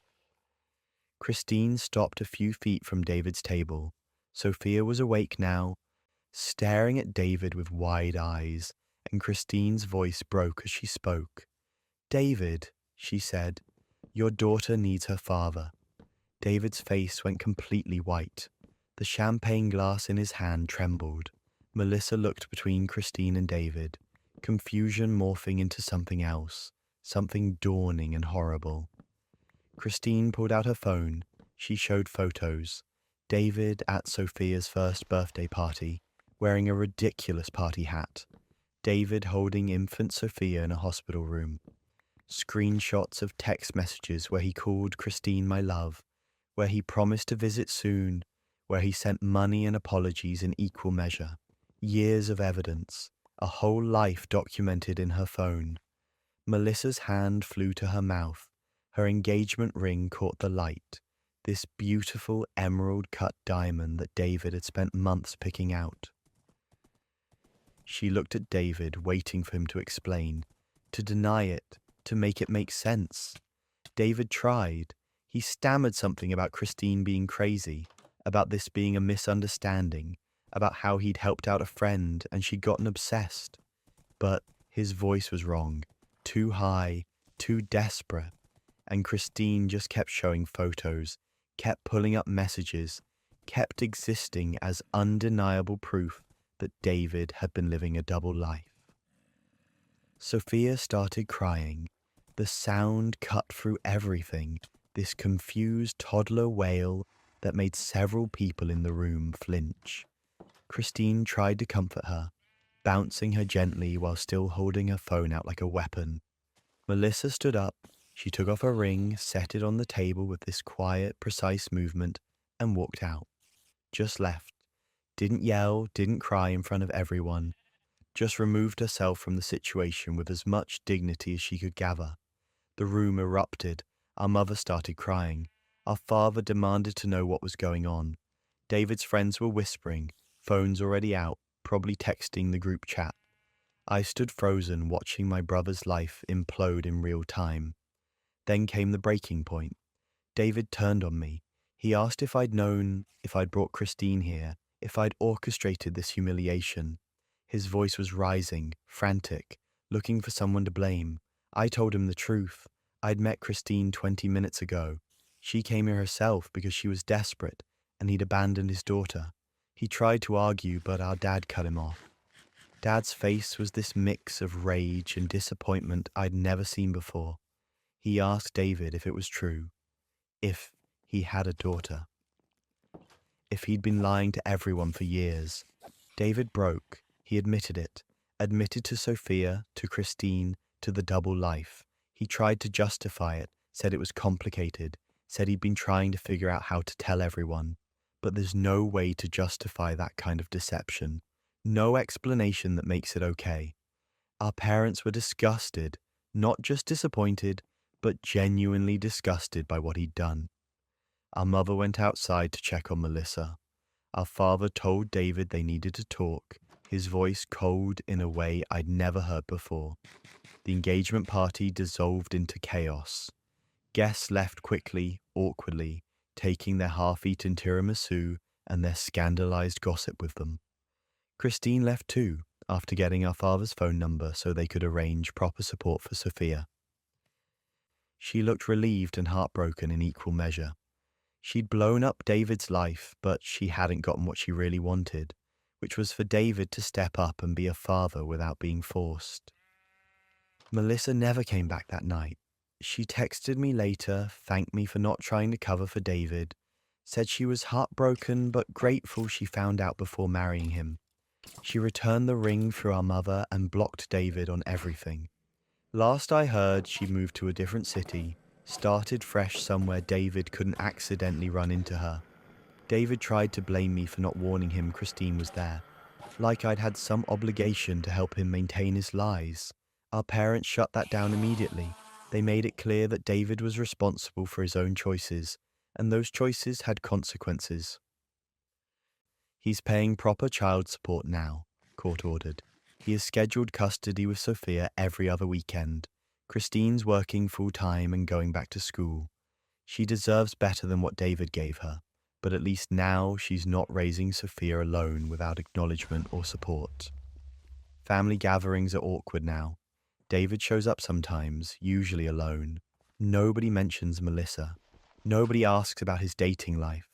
Christine stopped a few feet from David's table. Sophia was awake now, staring at David with wide eyes, and Christine's voice broke as she spoke. "David," she said, "your daughter needs her father." David's face went completely white. The champagne glass in his hand trembled. Melissa looked between Christine and David, confusion morphing into something else, something dawning and horrible. Christine pulled out her phone. She showed photos. David at Sophia's first birthday party, wearing a ridiculous party hat. David holding infant Sophia in a hospital room. Screenshots of text messages where he called Christine my love, where he promised to visit soon, where he sent money and apologies in equal measure. Years of evidence, a whole life documented in her phone. Melissa's hand flew to her mouth. Her engagement ring caught the light, this beautiful emerald-cut diamond that David had spent months picking out. She looked at David, waiting for him to explain, to deny it, to make it make sense. David tried. He stammered something about Christine being crazy, about this being a misunderstanding, about how he'd helped out a friend and she'd gotten obsessed. But his voice was wrong, too high, too desperate. And Christine just kept showing photos, kept pulling up messages, kept existing as undeniable proof that David had been living a double life. Sophia started crying. The sound cut through everything, this confused toddler wail that made several people in the room flinch. Christine tried to comfort her. bouncing her gently while still holding her phone out like a weapon. Melissa stood up. She took off her ring, set it on the table with this quiet, precise movement, and walked out. Just left. Didn't yell, didn't cry in front of everyone. Just removed herself from the situation with as much dignity as she could gather. The room erupted. Our mother started crying. Our father demanded to know what was going on. David's friends were whispering, phones already out, probably texting the group chat. I stood frozen, watching my brother's life implode in real time. Then came the breaking point. David turned on me. He asked if I'd known, if I'd brought Christine here, if I'd orchestrated this humiliation. His voice was rising, frantic, looking for someone to blame. I told him the truth. I'd met Christine 20 minutes ago. She came here herself because she was desperate, and he'd abandoned his daughter. He tried to argue, but our dad cut him off. Dad's face was this mix of rage and disappointment I'd never seen before. He asked David if it was true, if he had a daughter, if he'd been lying to everyone for years. David broke. He admitted it, admitted to Sophia, to Christine, to the double life. He tried to justify it, said it was complicated, said he'd been trying to figure out how to tell everyone. But there's no way to justify that kind of deception. No explanation that makes it okay. Our parents were disgusted, not just disappointed, but genuinely disgusted by what he'd done. Our mother went outside to check on Melissa. Our father told David they needed to talk, his voice cold in a way I'd never heard before. The engagement party dissolved into chaos. Guests left quickly, awkwardly, taking their half-eaten tiramisu and their scandalized gossip with them. Christine left too, after getting our father's phone number so they could arrange proper support for Sophia. She looked relieved and heartbroken in equal measure. She'd blown up David's life, but she hadn't gotten what she really wanted, which was for David to step up and be a father without being forced. Melissa never came back that night. She texted me later, thanked me for not trying to cover for David, said she was heartbroken but grateful she found out before marrying him. She returned the ring through our mother and blocked David on everything. Last I heard, she moved to a different city, started fresh somewhere David couldn't accidentally run into her. David tried to blame me for not warning him Christine was there, like I'd had some obligation to help him maintain his lies. Our parents shut that down immediately. They made it clear that David was responsible for his own choices, and those choices had consequences. He's paying proper child support now, court ordered. He has scheduled custody with Sophia every other weekend. Christine's working full-time and going back to school. She deserves better than what David gave her, but at least now she's not raising Sophia alone without acknowledgement or support. Family gatherings are awkward now. David shows up sometimes, usually alone. Nobody mentions Melissa. Nobody asks about his dating life.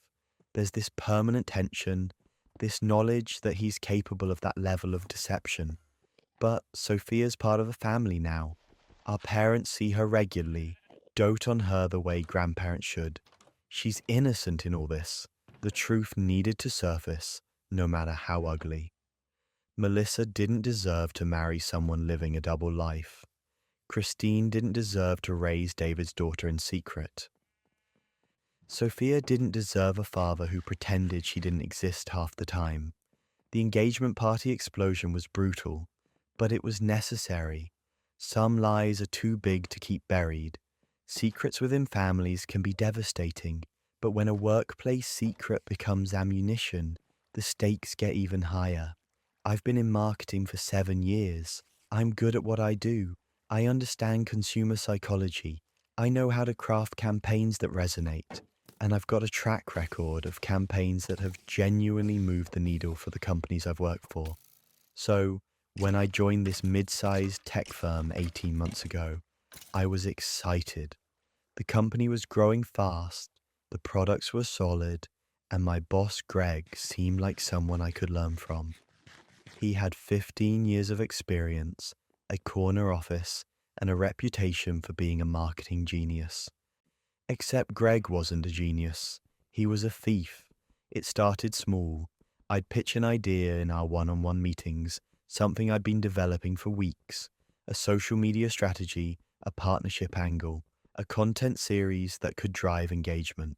There's this permanent tension, this knowledge that he's capable of that level of deception. But Sophia's part of the family now. Our parents see her regularly, dote on her the way grandparents should. She's innocent in all this. The truth needed to surface, no matter how ugly. Melissa didn't deserve to marry someone living a double life. Christine didn't deserve to raise David's daughter in secret. Sophia didn't deserve a father who pretended she didn't exist half the time. The engagement party explosion was brutal, but it was necessary. Some lies are too big to keep buried. Secrets within families can be devastating, but when a workplace secret becomes ammunition, the stakes get even higher. I've been in marketing for 7 years. I'm good at what I do. I understand consumer psychology. I know how to craft campaigns that resonate. And I've got a track record of campaigns that have genuinely moved the needle for the companies I've worked for. So, when I joined this mid-sized tech firm 18 months ago, I was excited. The company was growing fast, the products were solid, and my boss Greg seemed like someone I could learn from. He had 15 years of experience, a corner office, and a reputation for being a marketing genius. Except Greg wasn't a genius. He was a thief. It started small. I'd pitch an idea in our one-on-one meetings, something I'd been developing for weeks, a social media strategy, a partnership angle, a content series that could drive engagement.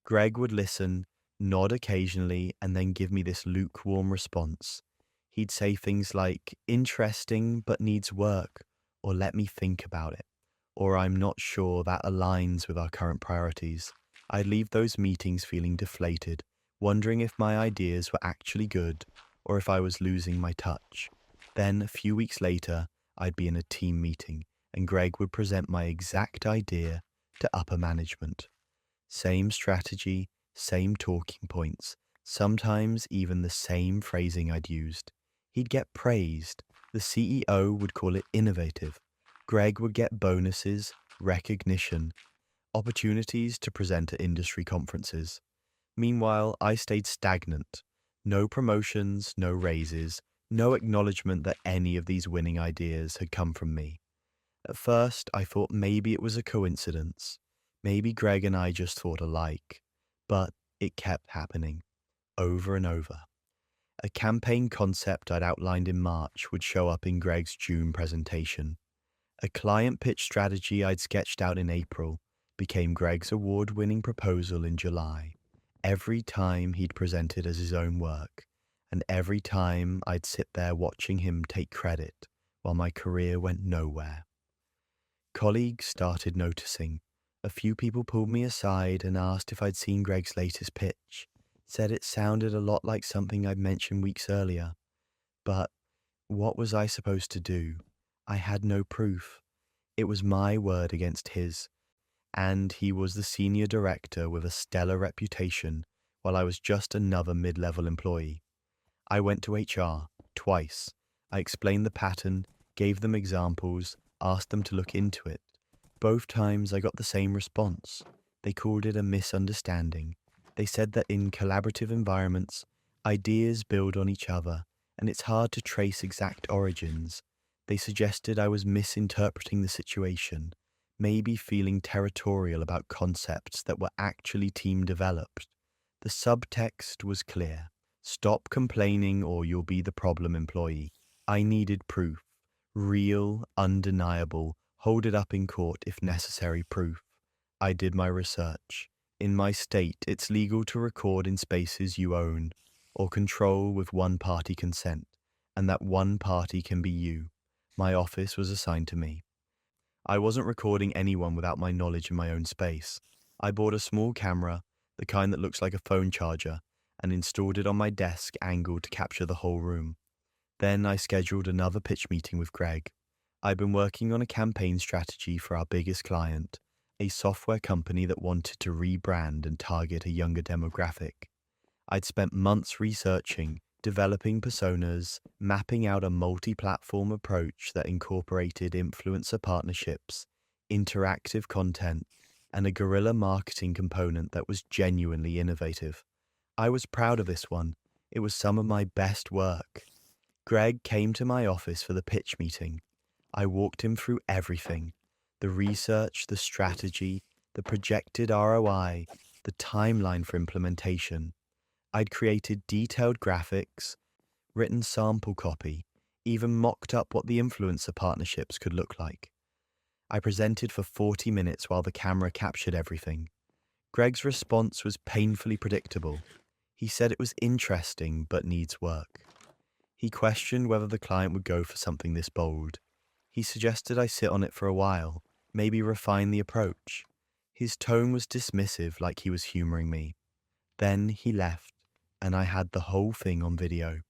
Greg would listen, nod occasionally, and then give me this lukewarm response. He'd say things like, interesting but needs work, or let me think about it, or I'm not sure that aligns with our current priorities. I'd leave those meetings feeling deflated, wondering if my ideas were actually good or if I was losing my touch. Then, a few weeks later, I'd be in a team meeting, and Greg would present my exact idea to upper management. Same strategy, same talking points, sometimes even the same phrasing I'd used. He'd get praised. The CEO would call it innovative. Greg would get bonuses, recognition, opportunities to present at industry conferences. Meanwhile, I stayed stagnant. No promotions, no raises, no acknowledgement that any of these winning ideas had come from me. At first, I thought maybe it was a coincidence. Maybe Greg and I just thought alike. But it kept happening, over and over. A campaign concept I'd outlined in March would show up in Greg's June presentation. A client pitch strategy I'd sketched out in April became Greg's award-winning proposal in July. Every time he'd present it as his own work, and every time I'd sit there watching him take credit while my career went nowhere. Colleagues started noticing. A few people pulled me aside and asked if I'd seen Greg's latest pitch, said it sounded a lot like something I'd mentioned weeks earlier. But what was I supposed to do? I had no proof. It was my word against his, and he was the senior director with a stellar reputation, while I was just another mid-level employee. I went to HR twice. I explained the pattern, gave them examples, asked them to look into it. Both times I got the same response. They called it a misunderstanding. They said that in collaborative environments, ideas build on each other, and it's hard to trace exact origins. They suggested I was misinterpreting the situation, maybe feeling territorial about concepts that were actually team developed. The subtext was clear. Stop complaining or you'll be the problem employee. I needed proof. Real, undeniable, hold it up in court if necessary proof. I did my research. In my state, it's legal to record in spaces you own or control with one-party consent, and that one party can be you. My office was assigned to me. I wasn't recording anyone without my knowledge in my own space. I bought a small camera, the kind that looks like a phone charger, and installed it on my desk angled to capture the whole room. Then I scheduled another pitch meeting with Greg. I'd been working on a campaign strategy for our biggest client, a software company that wanted to rebrand and target a younger demographic. I'd spent months researching, developing personas, mapping out a multi-platform approach that incorporated influencer partnerships, interactive content, and a guerrilla marketing component that was genuinely innovative. I was proud of this one. It was some of my best work. Greg came to my office for the pitch meeting. I walked him through everything: the research, the strategy, the projected ROI, the timeline for implementation. I'd created detailed graphics, written sample copy, even mocked up what the influencer partnerships could look like. I presented for 40 minutes while the camera captured everything. Greg's response was painfully predictable. He said it was interesting but needs work. He questioned whether the client would go for something this bold. He suggested I sit on it for a while, maybe refine the approach. His tone was dismissive, like he was humoring me. Then he left, and I had the whole thing on video.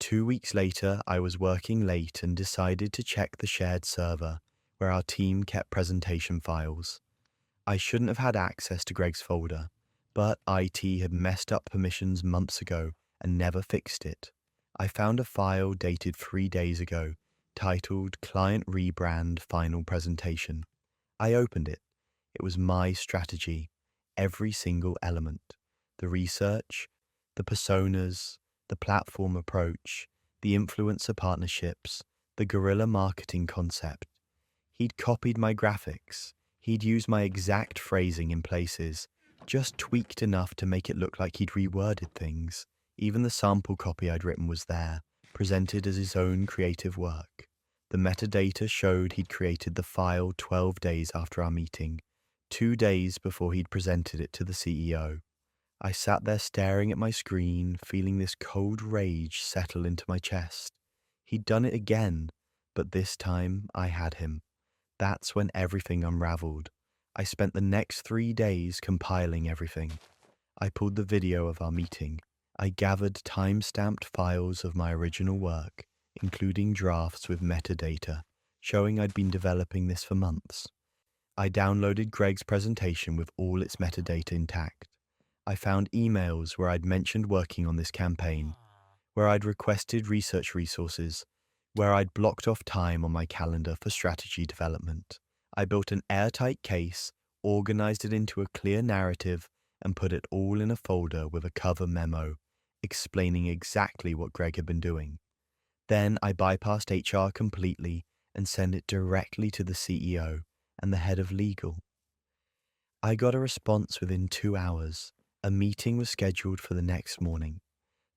2 weeks later, I was working late and decided to check the shared server, where our team kept presentation files. I shouldn't have had access to Greg's folder, but IT had messed up permissions months ago and never fixed it. I found a file dated 3 days ago, titled Client Rebrand Final Presentation. I opened it. It was my strategy, every single element. The research, the personas, the platform approach, the influencer partnerships, the guerrilla marketing concept. He'd copied my graphics. He'd used my exact phrasing in places, just tweaked enough to make it look like he'd reworded things. Even the sample copy I'd written was there, presented as his own creative work. The metadata showed he'd created the file 12 days after our meeting, 2 days before he'd presented it to the CEO. I sat there staring at my screen, feeling this cold rage settle into my chest. He'd done it again, but this time I had him. That's when everything unraveled. I spent the next 3 days compiling everything. I pulled the video of our meeting. I gathered time-stamped files of my original work, including drafts with metadata, showing I'd been developing this for months. I downloaded Greg's presentation with all its metadata intact. I found emails where I'd mentioned working on this campaign, where I'd requested research resources, where I'd blocked off time on my calendar for strategy development. I built an airtight case, organized it into a clear narrative, and put it all in a folder with a cover memo, explaining exactly what Greg had been doing. Then I bypassed HR completely and sent it directly to the CEO and the head of legal. I got a response within 2 hours. A meeting was scheduled for the next morning.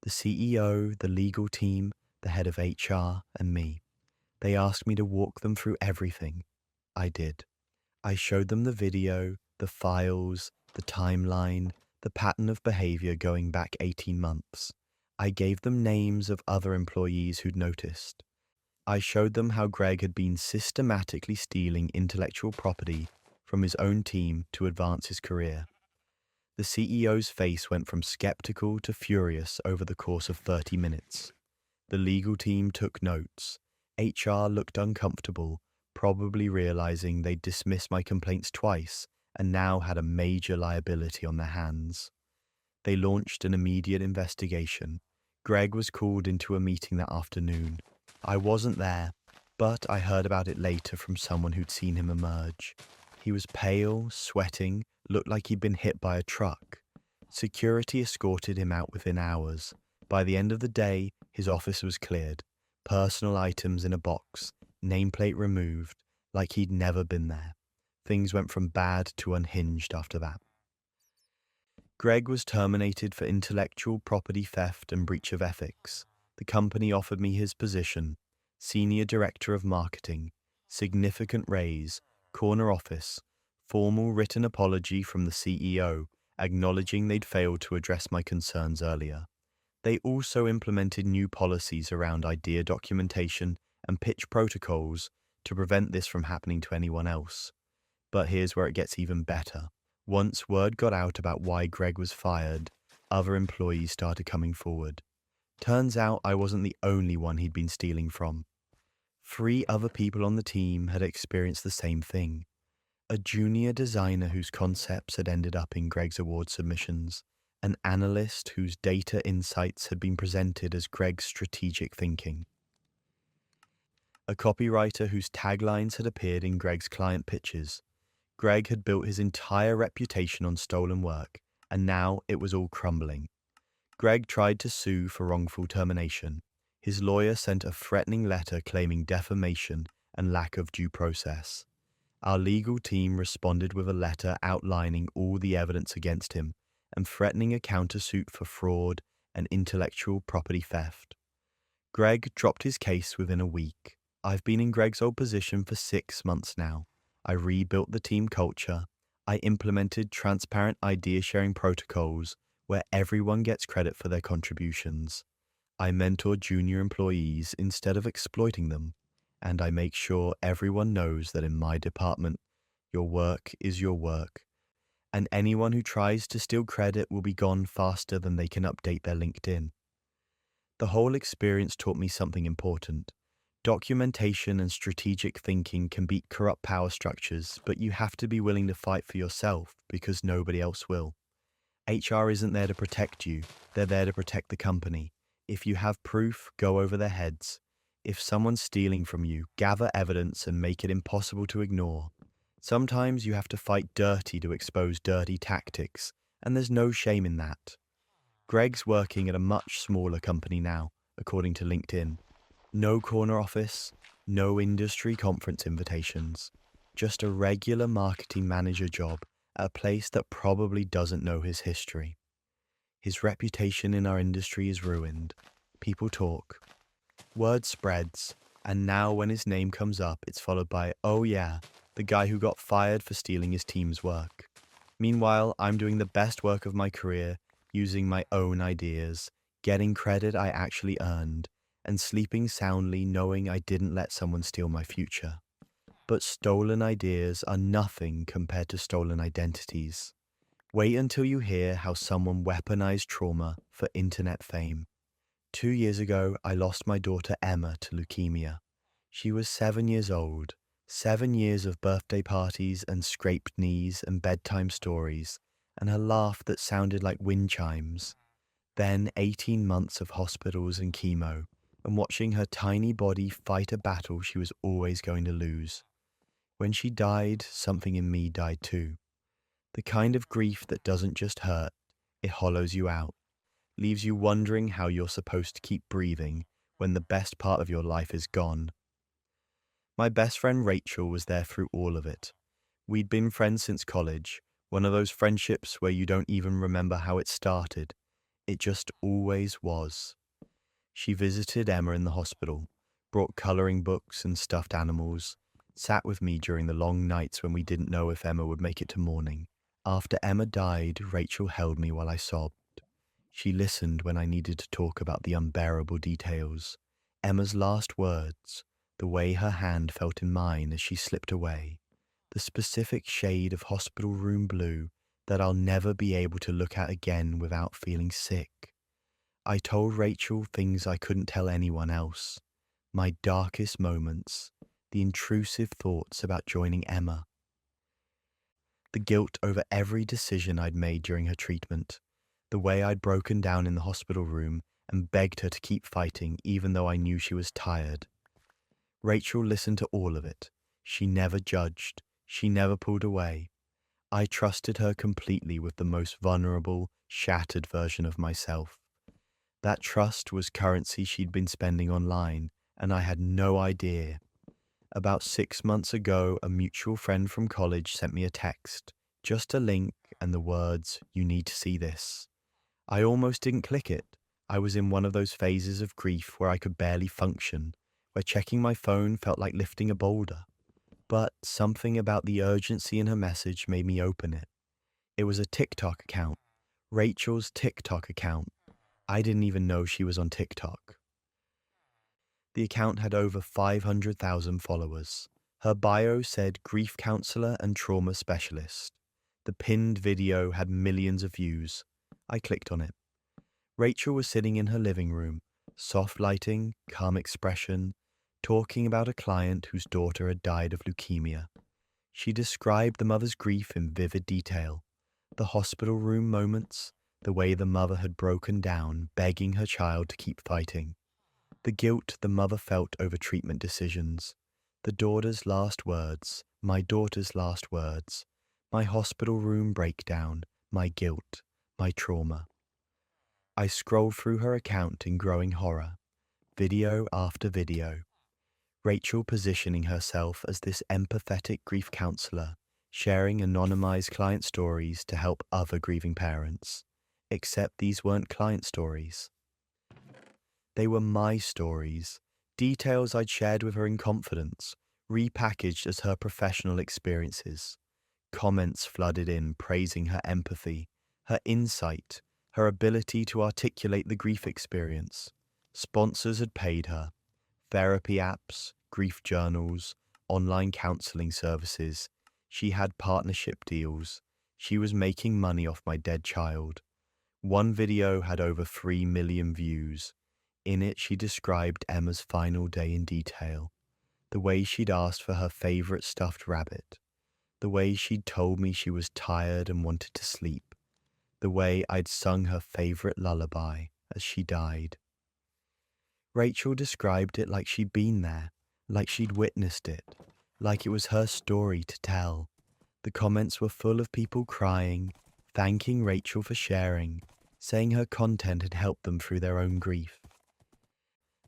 The CEO, the legal team, the head of HR, and me. They asked me to walk them through everything. I did. I showed them the video, the files, the timeline, the pattern of behavior going back 18 months. I gave them names of other employees who'd noticed. I showed them how Greg had been systematically stealing intellectual property from his own team to advance his career. The CEO's face went from skeptical to furious over the course of 30 minutes. The legal team took notes. HR looked uncomfortable, probably realizing they'd dismissed my complaints twice and now had a major liability on their hands. They launched an immediate investigation. Greg was called into a meeting that afternoon. I wasn't there, but I heard about it later from someone who'd seen him emerge. He was pale, sweating, looked like he'd been hit by a truck. Security escorted him out within hours. By the end of the day, his office was cleared. Personal items in a box, nameplate removed, like he'd never been there. Things went from bad to unhinged after that. Greg was terminated for intellectual property theft and breach of ethics. The company offered me his position, Senior Director of Marketing, significant raise, corner office, formal written apology from the CEO, acknowledging they'd failed to address my concerns earlier. They also implemented new policies around idea documentation and pitch protocols to prevent this from happening to anyone else. But here's where it gets even better. Once word got out about why Greg was fired, other employees started coming forward. Turns out I wasn't the only one he'd been stealing from. 3 other people on the team had experienced the same thing. A junior designer whose concepts had ended up in Greg's award submissions, an analyst whose data insights had been presented as Greg's strategic thinking, a copywriter whose taglines had appeared in Greg's client pitches. Greg had built his entire reputation on stolen work, and now it was all crumbling. Greg tried to sue for wrongful termination. His lawyer sent a threatening letter claiming defamation and lack of due process. Our legal team responded with a letter outlining all the evidence against him and threatening a countersuit for fraud and intellectual property theft. Greg dropped his case within a week. I've been in Greg's old position for 6 months now. I rebuilt the team culture. I implemented transparent idea-sharing protocols where everyone gets credit for their contributions. I mentor junior employees instead of exploiting them. And I make sure everyone knows that in my department, your work is your work, and anyone who tries to steal credit will be gone faster than they can update their LinkedIn. The whole experience taught me something important. Documentation and strategic thinking can beat corrupt power structures, but you have to be willing to fight for yourself because nobody else will. HR isn't there to protect you, they're there to protect the company. If you have proof, go over their heads. If someone's stealing from you, gather evidence and make it impossible to ignore. Sometimes you have to fight dirty to expose dirty tactics, and there's no shame in that. Greg's working at a much smaller company now, according to LinkedIn. No corner office, no industry conference invitations, just a regular marketing manager job at a place that probably doesn't know his history. His reputation in our industry is ruined. People talk. Word spreads, and now when his name comes up, it's followed by, oh yeah, the guy who got fired for stealing his team's work. Meanwhile, I'm doing the best work of my career, using my own ideas, getting credit I actually earned, and sleeping soundly knowing I didn't let someone steal my future. But stolen ideas are nothing compared to stolen identities. Wait until you hear how someone weaponized trauma for internet fame. 2 years ago, I lost my daughter Emma to leukemia. She was 7 years old, 7 years of birthday parties and scraped knees and bedtime stories, and her laugh that sounded like wind chimes. Then 18 months of hospitals and chemo, and watching her tiny body fight a battle she was always going to lose. When she died, something in me died too. The kind of grief that doesn't just hurt, it hollows you out, leaves you wondering how you're supposed to keep breathing when the best part of your life is gone. My best friend Rachel was there through all of it. We'd been friends since college, one of those friendships where you don't even remember how it started. It just always was. She visited Emma in the hospital, brought coloring books and stuffed animals, sat with me during the long nights when we didn't know if Emma would make it to morning. After Emma died, Rachel held me while I sobbed. She listened when I needed to talk about the unbearable details. Emma's last words, the way her hand felt in mine as she slipped away, the specific shade of hospital room blue that I'll never be able to look at again without feeling sick. I told Rachel things I couldn't tell anyone else, my darkest moments, the intrusive thoughts about joining Emma, the guilt over every decision I'd made during her treatment, the way I'd broken down in the hospital room and begged her to keep fighting even though I knew she was tired. Rachel listened to all of it. She never judged. She never pulled away. I trusted her completely with the most vulnerable, shattered version of myself. That trust was currency she'd been spending online, and I had no idea. About 6 months ago, a mutual friend from college sent me a text, just a link and the words, "You need to see this." I almost didn't click it. I was in one of those phases of grief where I could barely function, where checking my phone felt like lifting a boulder. But something about the urgency in her message made me open it. It was a TikTok account, Rachel's TikTok account. I didn't even know she was on TikTok. The account had over 500,000 followers. Her bio said grief counselor and trauma specialist. The pinned video had millions of views. I clicked on it. Rachel was sitting in her living room, soft lighting, calm expression, talking about a client whose daughter had died of leukemia. She described the mother's grief in vivid detail, the hospital room moments, the way the mother had broken down, begging her child to keep fighting, the guilt the mother felt over treatment decisions, the daughter's last words, my daughter's last words, my hospital room breakdown, my guilt, my trauma. I scrolled through her account in growing horror, video after video. Rachel positioning herself as this empathetic grief counselor, sharing anonymized client stories to help other grieving parents. Except these weren't client stories. They were my stories, details I'd shared with her in confidence, repackaged as her professional experiences. Comments flooded in praising her empathy, her insight, her ability to articulate the grief experience. Sponsors had paid her. Therapy apps, grief journals, online counseling services. She had partnership deals. She was making money off my dead child. One video had over 3 million views. In it, she described Emma's final day in detail. The way she'd asked for her favorite stuffed rabbit. The way she'd told me she was tired and wanted to sleep. The way I'd sung her favorite lullaby as she died. Rachel described it like she'd been there, like she'd witnessed it, like it was her story to tell. The comments were full of people crying, thanking Rachel for sharing, saying her content had helped them through their own grief.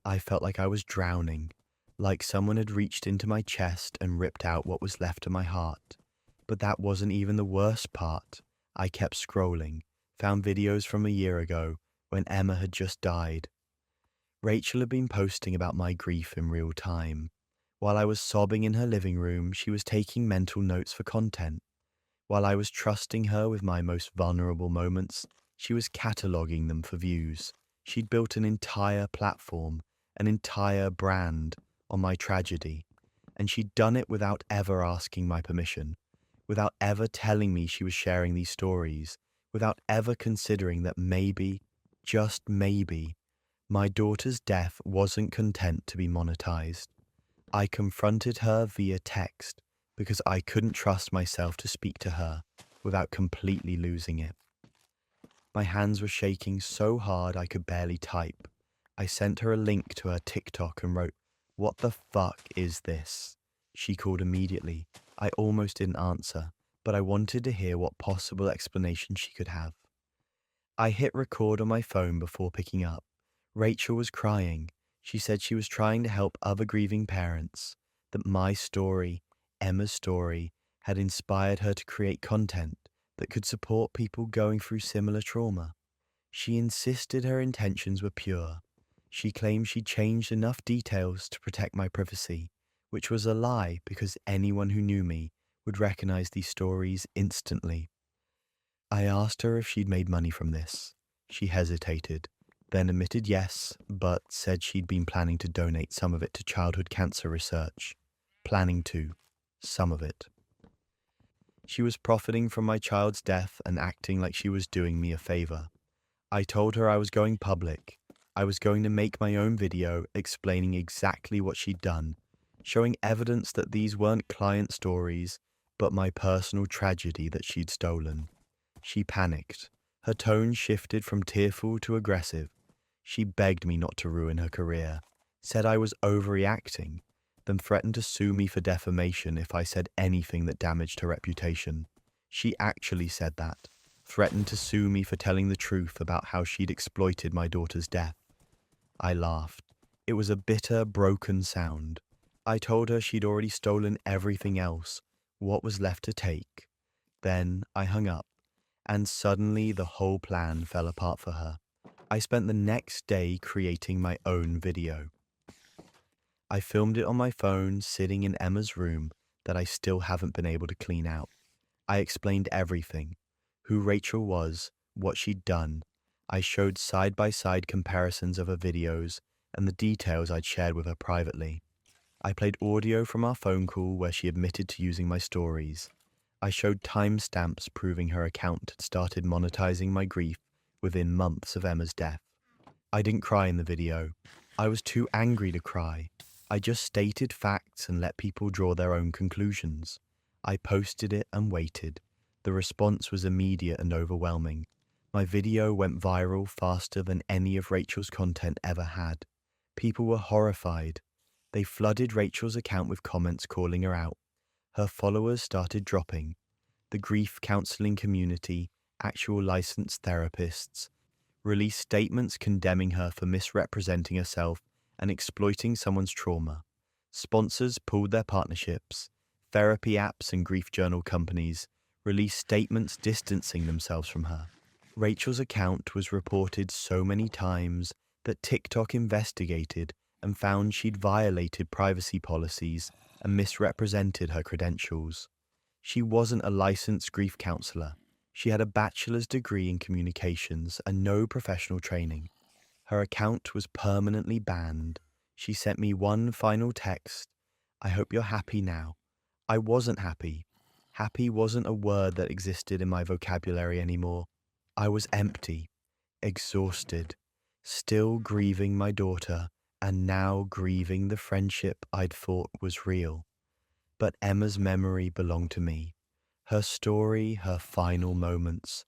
I felt like I was drowning, like someone had reached into my chest and ripped out what was left of my heart. But that wasn't even the worst part. I kept scrolling, found videos from a year ago when Emma had just died. Rachel had been posting about my grief in real time. While I was sobbing in her living room, she was taking mental notes for content. While I was trusting her with my most vulnerable moments, she was cataloging them for views. She'd built an entire platform, an entire brand on my tragedy, and she'd done it without ever asking my permission, without ever telling me she was sharing these stories, without ever considering that maybe, just maybe, my daughter's death wasn't content to be monetized. I confronted her via text because I couldn't trust myself to speak to her without completely losing it. My hands were shaking so hard I could barely type. I sent her a link to her TikTok and wrote, "What the fuck is this?" She called immediately. I almost didn't answer, but I wanted to hear what possible explanation she could have. I hit record on my phone before picking up. Rachel was crying. She said she was trying to help other grieving parents, that my story, Emma's story, had inspired her to create content that could support people going through similar trauma. She insisted her intentions were pure. She claimed she changed enough details to protect my privacy, which was a lie because anyone who knew me would recognize these stories instantly. I asked her if she'd made money from this. She hesitated, then admitted yes, but said she'd been planning to donate some of it to childhood cancer research. Planning to. Some of it. She was profiting from my child's death and acting like she was doing me a favor. I told her I was going public. I was going to make my own video explaining exactly what she'd done, showing evidence that these weren't client stories, but my personal tragedy that she'd stolen. She panicked. Her tone shifted from tearful to aggressive. She begged me not to ruin her career, said I was overreacting, then threatened to sue me for defamation if I said anything that damaged her reputation. She actually said that, threatened to sue me for telling the truth about how she'd exploited my daughter's death. I laughed. It was a bitter, broken sound. I told her she'd already stolen everything else. What was left to take? Then I hung up, and suddenly the whole plan fell apart for her. I spent the next day creating my own video. I filmed it on my phone, sitting in Emma's room that I still haven't been able to clean out. I explained everything, who Rachel was, what she'd done. I showed side-by-side comparisons of her videos and the details I'd shared with her privately. I played audio from our phone call where she admitted to using my stories. I showed timestamps proving her account had started monetizing my grief within months of Emma's death. I didn't cry in the video. I was too angry to cry. I just stated facts and let people draw their own conclusions. I posted it and waited. The response was immediate and overwhelming. My video went viral faster than any of Rachel's content ever had. People were horrified. They flooded Rachel's account with comments calling her out. Her followers started dropping. The grief counseling community, actual licensed therapists, released statements condemning her for misrepresenting herself and exploiting someone's trauma. Sponsors pulled their partnerships. Therapy apps and grief journal companies released statements distancing themselves from her. Rachel's account was reported so many times that TikTok investigated and found she'd violated privacy policies and misrepresented her credentials. She wasn't a licensed grief counselor. She had a bachelor's degree in communications and no professional training. Her account was permanently banned. She sent me one final text. "I hope you're happy now." I wasn't happy. Happy wasn't a word that existed in my vocabulary anymore. I was empty, exhausted, still grieving my daughter, and now grieving the friendship I'd thought was real. But Emma's memory belonged to me. Her story, her final moments.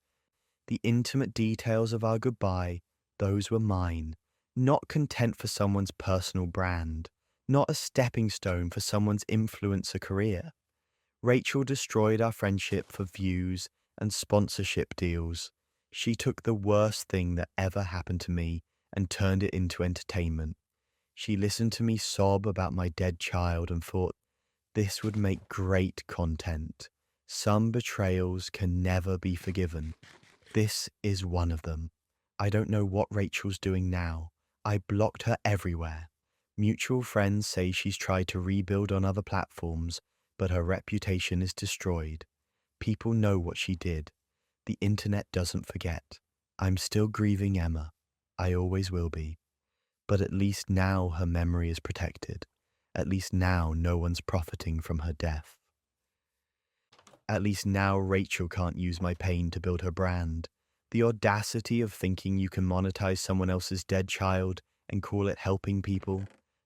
The intimate details of our goodbye, those were mine. Not content for someone's personal brand. Not a stepping stone for someone's influencer career. Rachel destroyed our friendship for views and sponsorship deals. She took the worst thing that ever happened to me and turned it into entertainment. She listened to me sob about my dead child and thought, this would make great content. Some betrayals can never be forgiven. This is one of them. I don't know what Rachel's doing now. I blocked her everywhere. Mutual friends say she's tried to rebuild on other platforms, but her reputation is destroyed. People know what she did. The internet doesn't forget. I'm still grieving Emma. I always will be. But at least now her memory is protected. At least now no one's profiting from her death. At least now Rachel can't use my pain to build her brand. The audacity of thinking you can monetize someone else's dead child and call it helping people,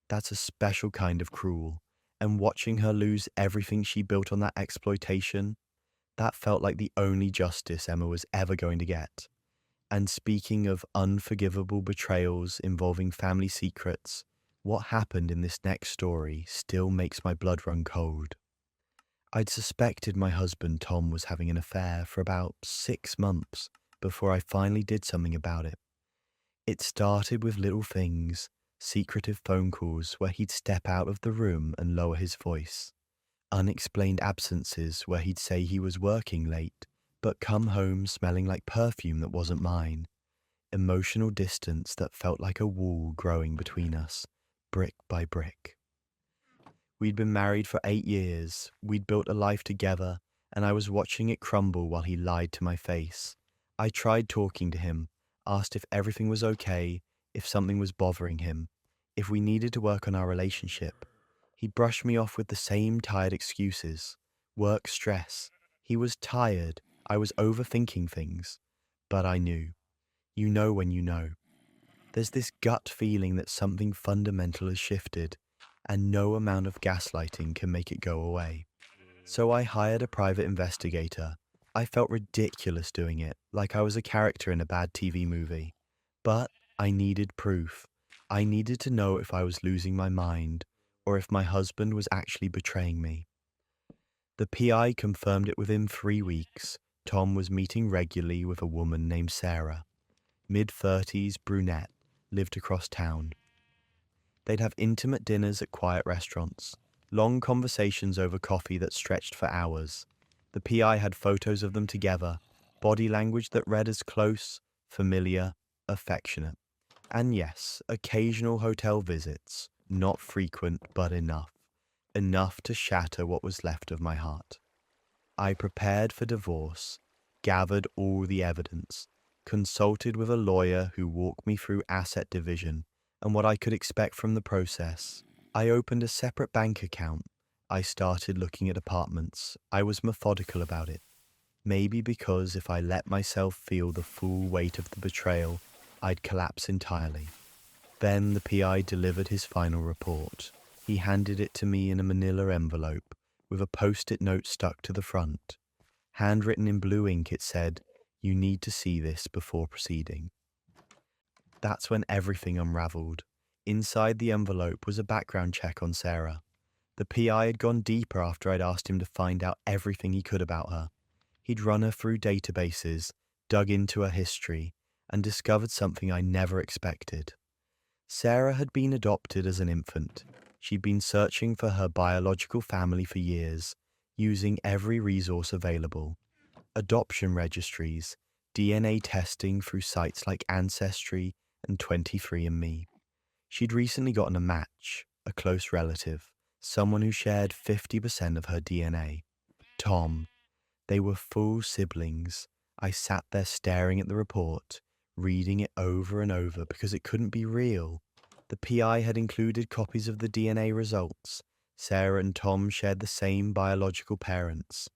that's a special kind of cruel. And watching her lose everything she built on that exploitation, that felt like the only justice Emma was ever going to get. And speaking of unforgivable betrayals involving family secrets, what happened in this next story still makes my blood run cold. I'd suspected my husband Tom was having an affair for about 6 months before I finally did something about it. It started with little things, secretive phone calls where he'd step out of the room and lower his voice, unexplained absences where he'd say he was working late, but come home smelling like perfume that wasn't mine, emotional distance that felt like a wall growing between us, brick by brick. We'd been married for 8 years, we'd built a life together, and I was watching it crumble while he lied to my face. I tried talking to him, asked if everything was okay, if something was bothering him, if we needed to work on our relationship. He brushed me off with the same tired excuses. Work stress. He was tired. I was overthinking things. But I knew. You know when you know. There's this gut feeling that something fundamental has shifted, and no amount of gaslighting can make it go away. So I hired a private investigator. I felt ridiculous doing it, like I was a character in a bad TV movie. But I needed proof. I needed to know if I was losing my mind, or if my husband was actually betraying me. The PI confirmed it within 3 weeks. Tom was meeting regularly with a woman named Sarah. Mid-30s, brunette, lived across town. They'd have intimate dinners at quiet restaurants, long conversations over coffee that stretched for hours. The PI had photos of them together, body language that read as close, familiar, affectionate. And yes, occasional hotel visits, not frequent but enough. Enough to shatter what was left of my heart. I prepared for divorce, gathered all the evidence, consulted with a lawyer who walked me through asset division and what I could expect from the process. I opened a separate bank account. I started looking at apartments. I was methodical about it. Maybe because if I let myself feel the full weight of the betrayal, I'd collapse entirely. Then the PI delivered his final report. He handed it to me in a manila envelope with a post-it note stuck to the front. Handwritten in blue ink, it said, "You need to see this before proceeding." That's when everything unraveled. Inside the envelope was a background check on Sarah. The PI had gone deeper after I'd asked him to find out everything he could about her. He'd run her through databases, dug into her history, and discovered something I never expected. Sarah had been adopted as an infant. She'd been searching for her biological family for years, using every resource available. Adoption registries, DNA testing through sites like Ancestry and 23andMe. She'd recently gotten a match, a close relative, someone who shared 50% of her DNA. Tom. They were full siblings. I sat there staring at the report, reading it over and over because it couldn't be real. The PI had included copies of the DNA results. Sarah and Tom shared the same biological parents.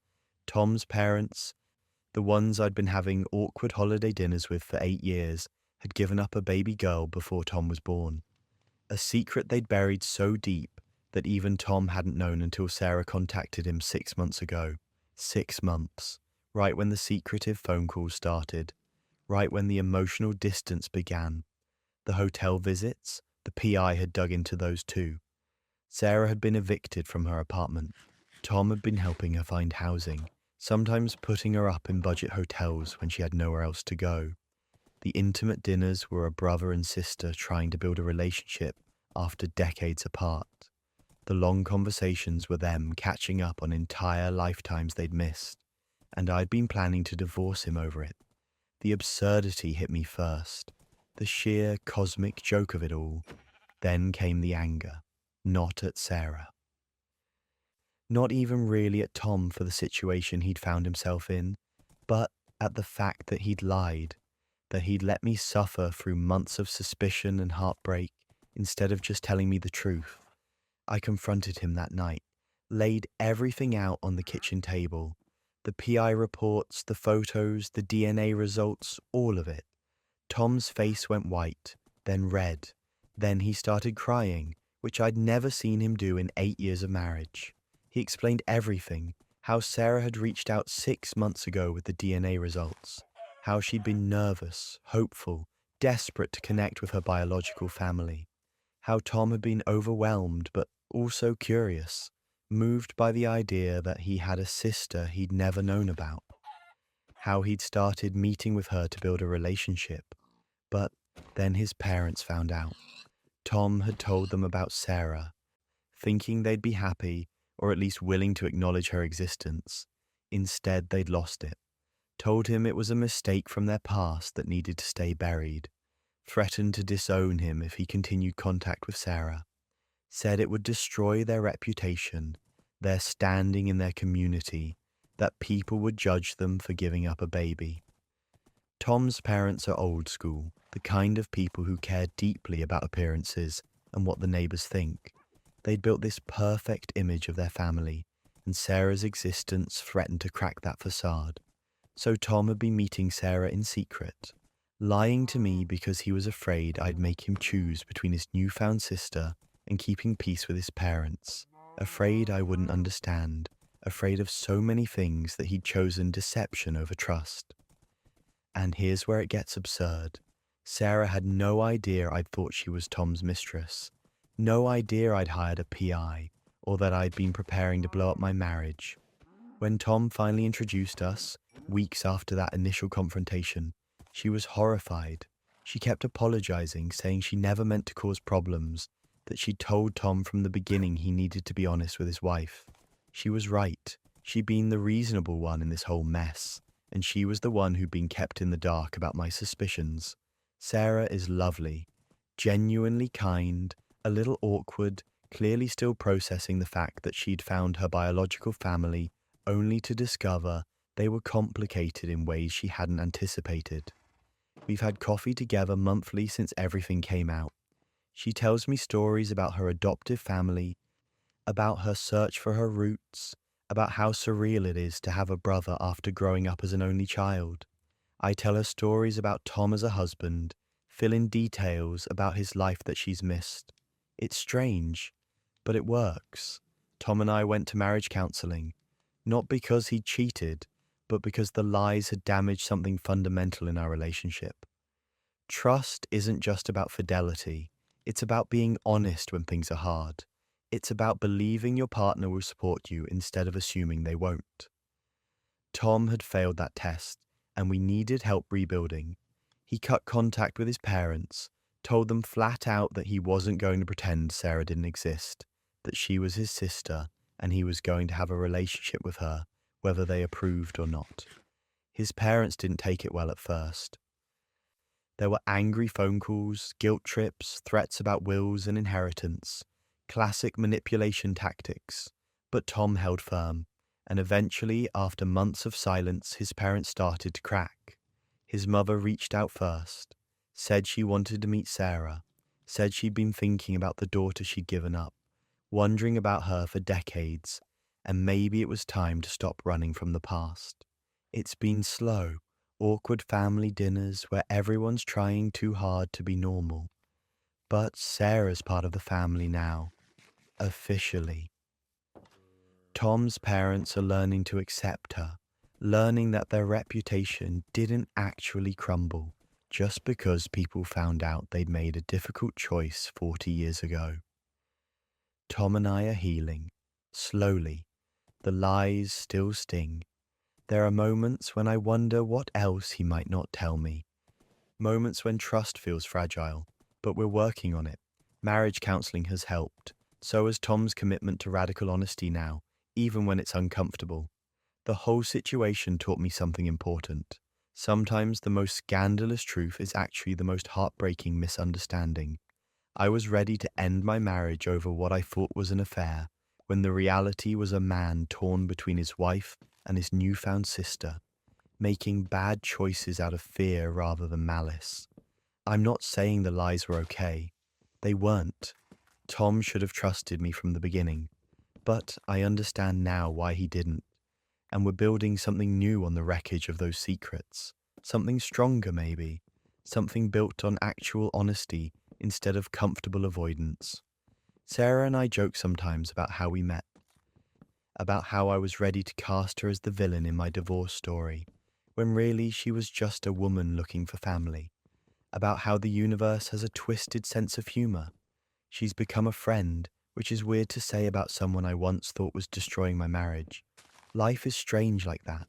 Tom's parents, the ones I'd been having awkward holiday dinners with for 8 years, had given up a baby girl before Tom was born. A secret they'd buried so deep that even Tom hadn't known until Sarah contacted him 6 months ago. 6 months, right when the secretive phone calls started, right when the emotional distance began. The hotel visits, the PI had dug into those too. Sarah had been evicted from her apartment. Tom had been helping her find housing, sometimes putting her up in budget hotels when she had nowhere else to go. The intimate dinners were a brother and sister trying to build a relationship after decades apart. The long conversations were them catching up on entire lifetimes they'd missed, and I'd been planning to divorce him over it. The absurdity hit me first. The sheer cosmic joke of it all. Then came the anger, not at Sarah. Not even really at Tom for the situation he'd found himself in, but at the fact that he'd lied, that he'd let me suffer through months of suspicion and heartbreak instead of just telling me the truth. I confronted him that night, laid everything out on the kitchen table. The PI reports, the photos, the DNA results, all of it. Tom's face went white, then red. Then he started crying, which I'd never seen him do in 8 years of marriage. He explained everything, how Sarah had reached out 6 months ago with the DNA results, how she'd been nervous, hopeful, desperate to connect with her biological family, how Tom had been overwhelmed but also curious, moved by the idea that he had a sister he'd never known about, how he'd started meeting with her to build a relationship, but then his parents found out. Tom had told them about Sarah, thinking they'd be happy or at least willing to acknowledge her existence. Instead, they'd lost it. Told him it was a mistake from their past that needed to stay buried. Threatened to disown him if he continued contact with Sarah. Said it would destroy their reputation, their standing in their community, that people would judge them for giving up a baby. Tom's parents are old school, the kind of people who care deeply about appearances and what the neighbors think. They'd built this perfect image of their family, and Sarah's existence threatened to crack that facade. So Tom had been meeting Sarah in secret, lying to me because he was afraid I'd make him choose between his newfound sister and keeping peace with his parents, afraid I wouldn't understand, afraid of so many things that he'd chosen deception over trust. And here's where it gets absurd. Sarah had no idea I'd thought she was Tom's mistress. No idea I'd hired a PI, or that I'd been preparing to blow up my marriage. When Tom finally introduced us, weeks after that initial confrontation, she was horrified. She kept apologizing, saying she never meant to cause problems, that she'd told Tom from the beginning he needed to be honest with his wife. She was right. She'd been the reasonable one in this whole mess, and she was the one who'd been kept in the dark about my suspicions. Sarah is lovely, genuinely kind, a little awkward, clearly still processing the fact that she'd found her biological family only to discover they were complicated in ways she hadn't anticipated. We've had coffee together monthly since everything came out. She tells me stories about her adoptive family, about her search for her roots, about how surreal it is to have a brother after growing up as an only child. I tell her stories about Tom as a husband, fill in details about his life that she's missed. It's strange, but it works. Tom and I went to marriage counseling, not because he cheated, but because the lies had damaged something fundamental in our relationship. Trust isn't just about fidelity. It's about being honest when things are hard. It's about believing your partner will support you instead of assuming they won't. Tom had failed that test, and we needed help rebuilding. He cut contact with his parents, told them flat out that he wasn't going to pretend Sarah didn't exist, that she was his sister, and he was going to have a relationship with her, whether they approved or not. His parents didn't take it well at first. There were angry phone calls, guilt trips, threats about wills and inheritance, classic manipulation tactics, but Tom held firm, and eventually, after months of silence, his parents started to crack. His mother reached out first, said she wanted to meet Sarah, said she'd been thinking about the daughter she'd given up, wondering about her for decades, and maybe it was time to stop running from the past. It's been slow, awkward family dinners where everyone's trying too hard to be normal. But Sarah's part of the family now, officially. Tom's parents are learning to accept her, learning that their reputation didn't actually crumble just because people found out they'd made a difficult choice 40 years ago. Tom and I are healing, slowly. The lies still sting. There are moments when I wonder what else he might not tell me. Moments when trust feels fragile, but we're working on it. Marriage counseling has helped. So has Tom's commitment to radical honesty now, even when it's uncomfortable. The whole situation taught me something important. Sometimes the most scandalous truth is actually the most heartbreaking misunderstanding. I was ready to end my marriage over what I thought was an affair, when the reality was a man torn between his wife and his newfound sister, making bad choices out of fear rather than malice. I'm not saying the lies were okay. They weren't. Tom should have trusted me from the beginning. But I understand now why he didn't. And we're building something new on the wreckage of those secrets. Something stronger, maybe. Something built on actual honesty instead of comfortable avoidance. Sarah and I joke sometimes about how we met, about how I was ready to cast her as the villain in my divorce story, when really she was just a woman looking for family, about how the universe has a twisted sense of humor. She's become a friend, which is weird to say about someone I once thought was destroying my marriage. Life is strange like that.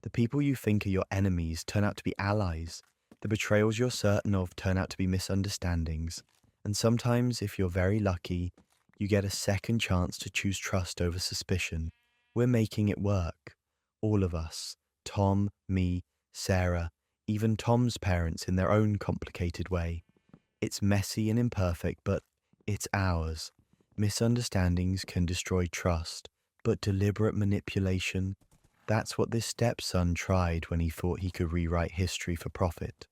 The people you think are your enemies turn out to be allies. The betrayals you're certain of turn out to be misunderstandings. And sometimes, if you're very lucky, you get a second chance to choose trust over suspicion. We're making it work. All of us. Tom, me, Sarah, even Tom's parents in their own complicated way. It's messy and imperfect, but it's ours. Misunderstandings can destroy trust, but deliberate manipulation, that's what this stepson tried when he thought he could rewrite history for profit.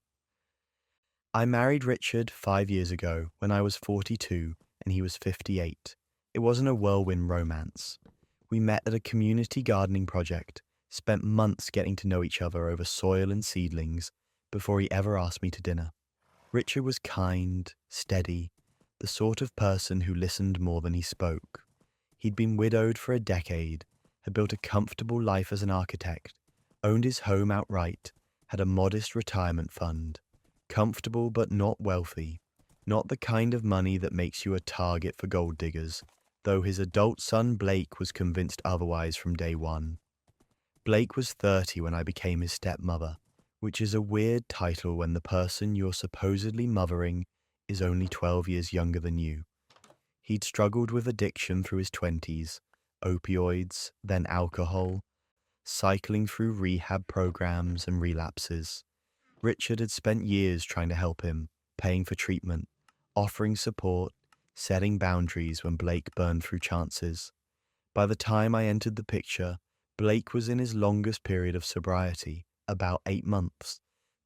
I married Richard 5 years ago when I was 42 and he was 58. It wasn't a whirlwind romance. We met at a community gardening project, spent months getting to know each other over soil and seedlings before he ever asked me to dinner. Richard was kind, steady, the sort of person who listened more than he spoke. He'd been widowed for a decade, had built a comfortable life as an architect, owned his home outright, had a modest retirement fund. Comfortable but not wealthy. Not the kind of money that makes you a target for gold diggers, though his adult son Blake was convinced otherwise from day one. Blake was 30 when I became his stepmother, which is a weird title when the person you're supposedly mothering is only 12 years younger than you. He'd struggled with addiction through his 20s, opioids, then alcohol, cycling through rehab programs and relapses. Richard had spent years trying to help him, paying for treatment, offering support, setting boundaries when Blake burned through chances. By the time I entered the picture, Blake was in his longest period of sobriety, about 8 months,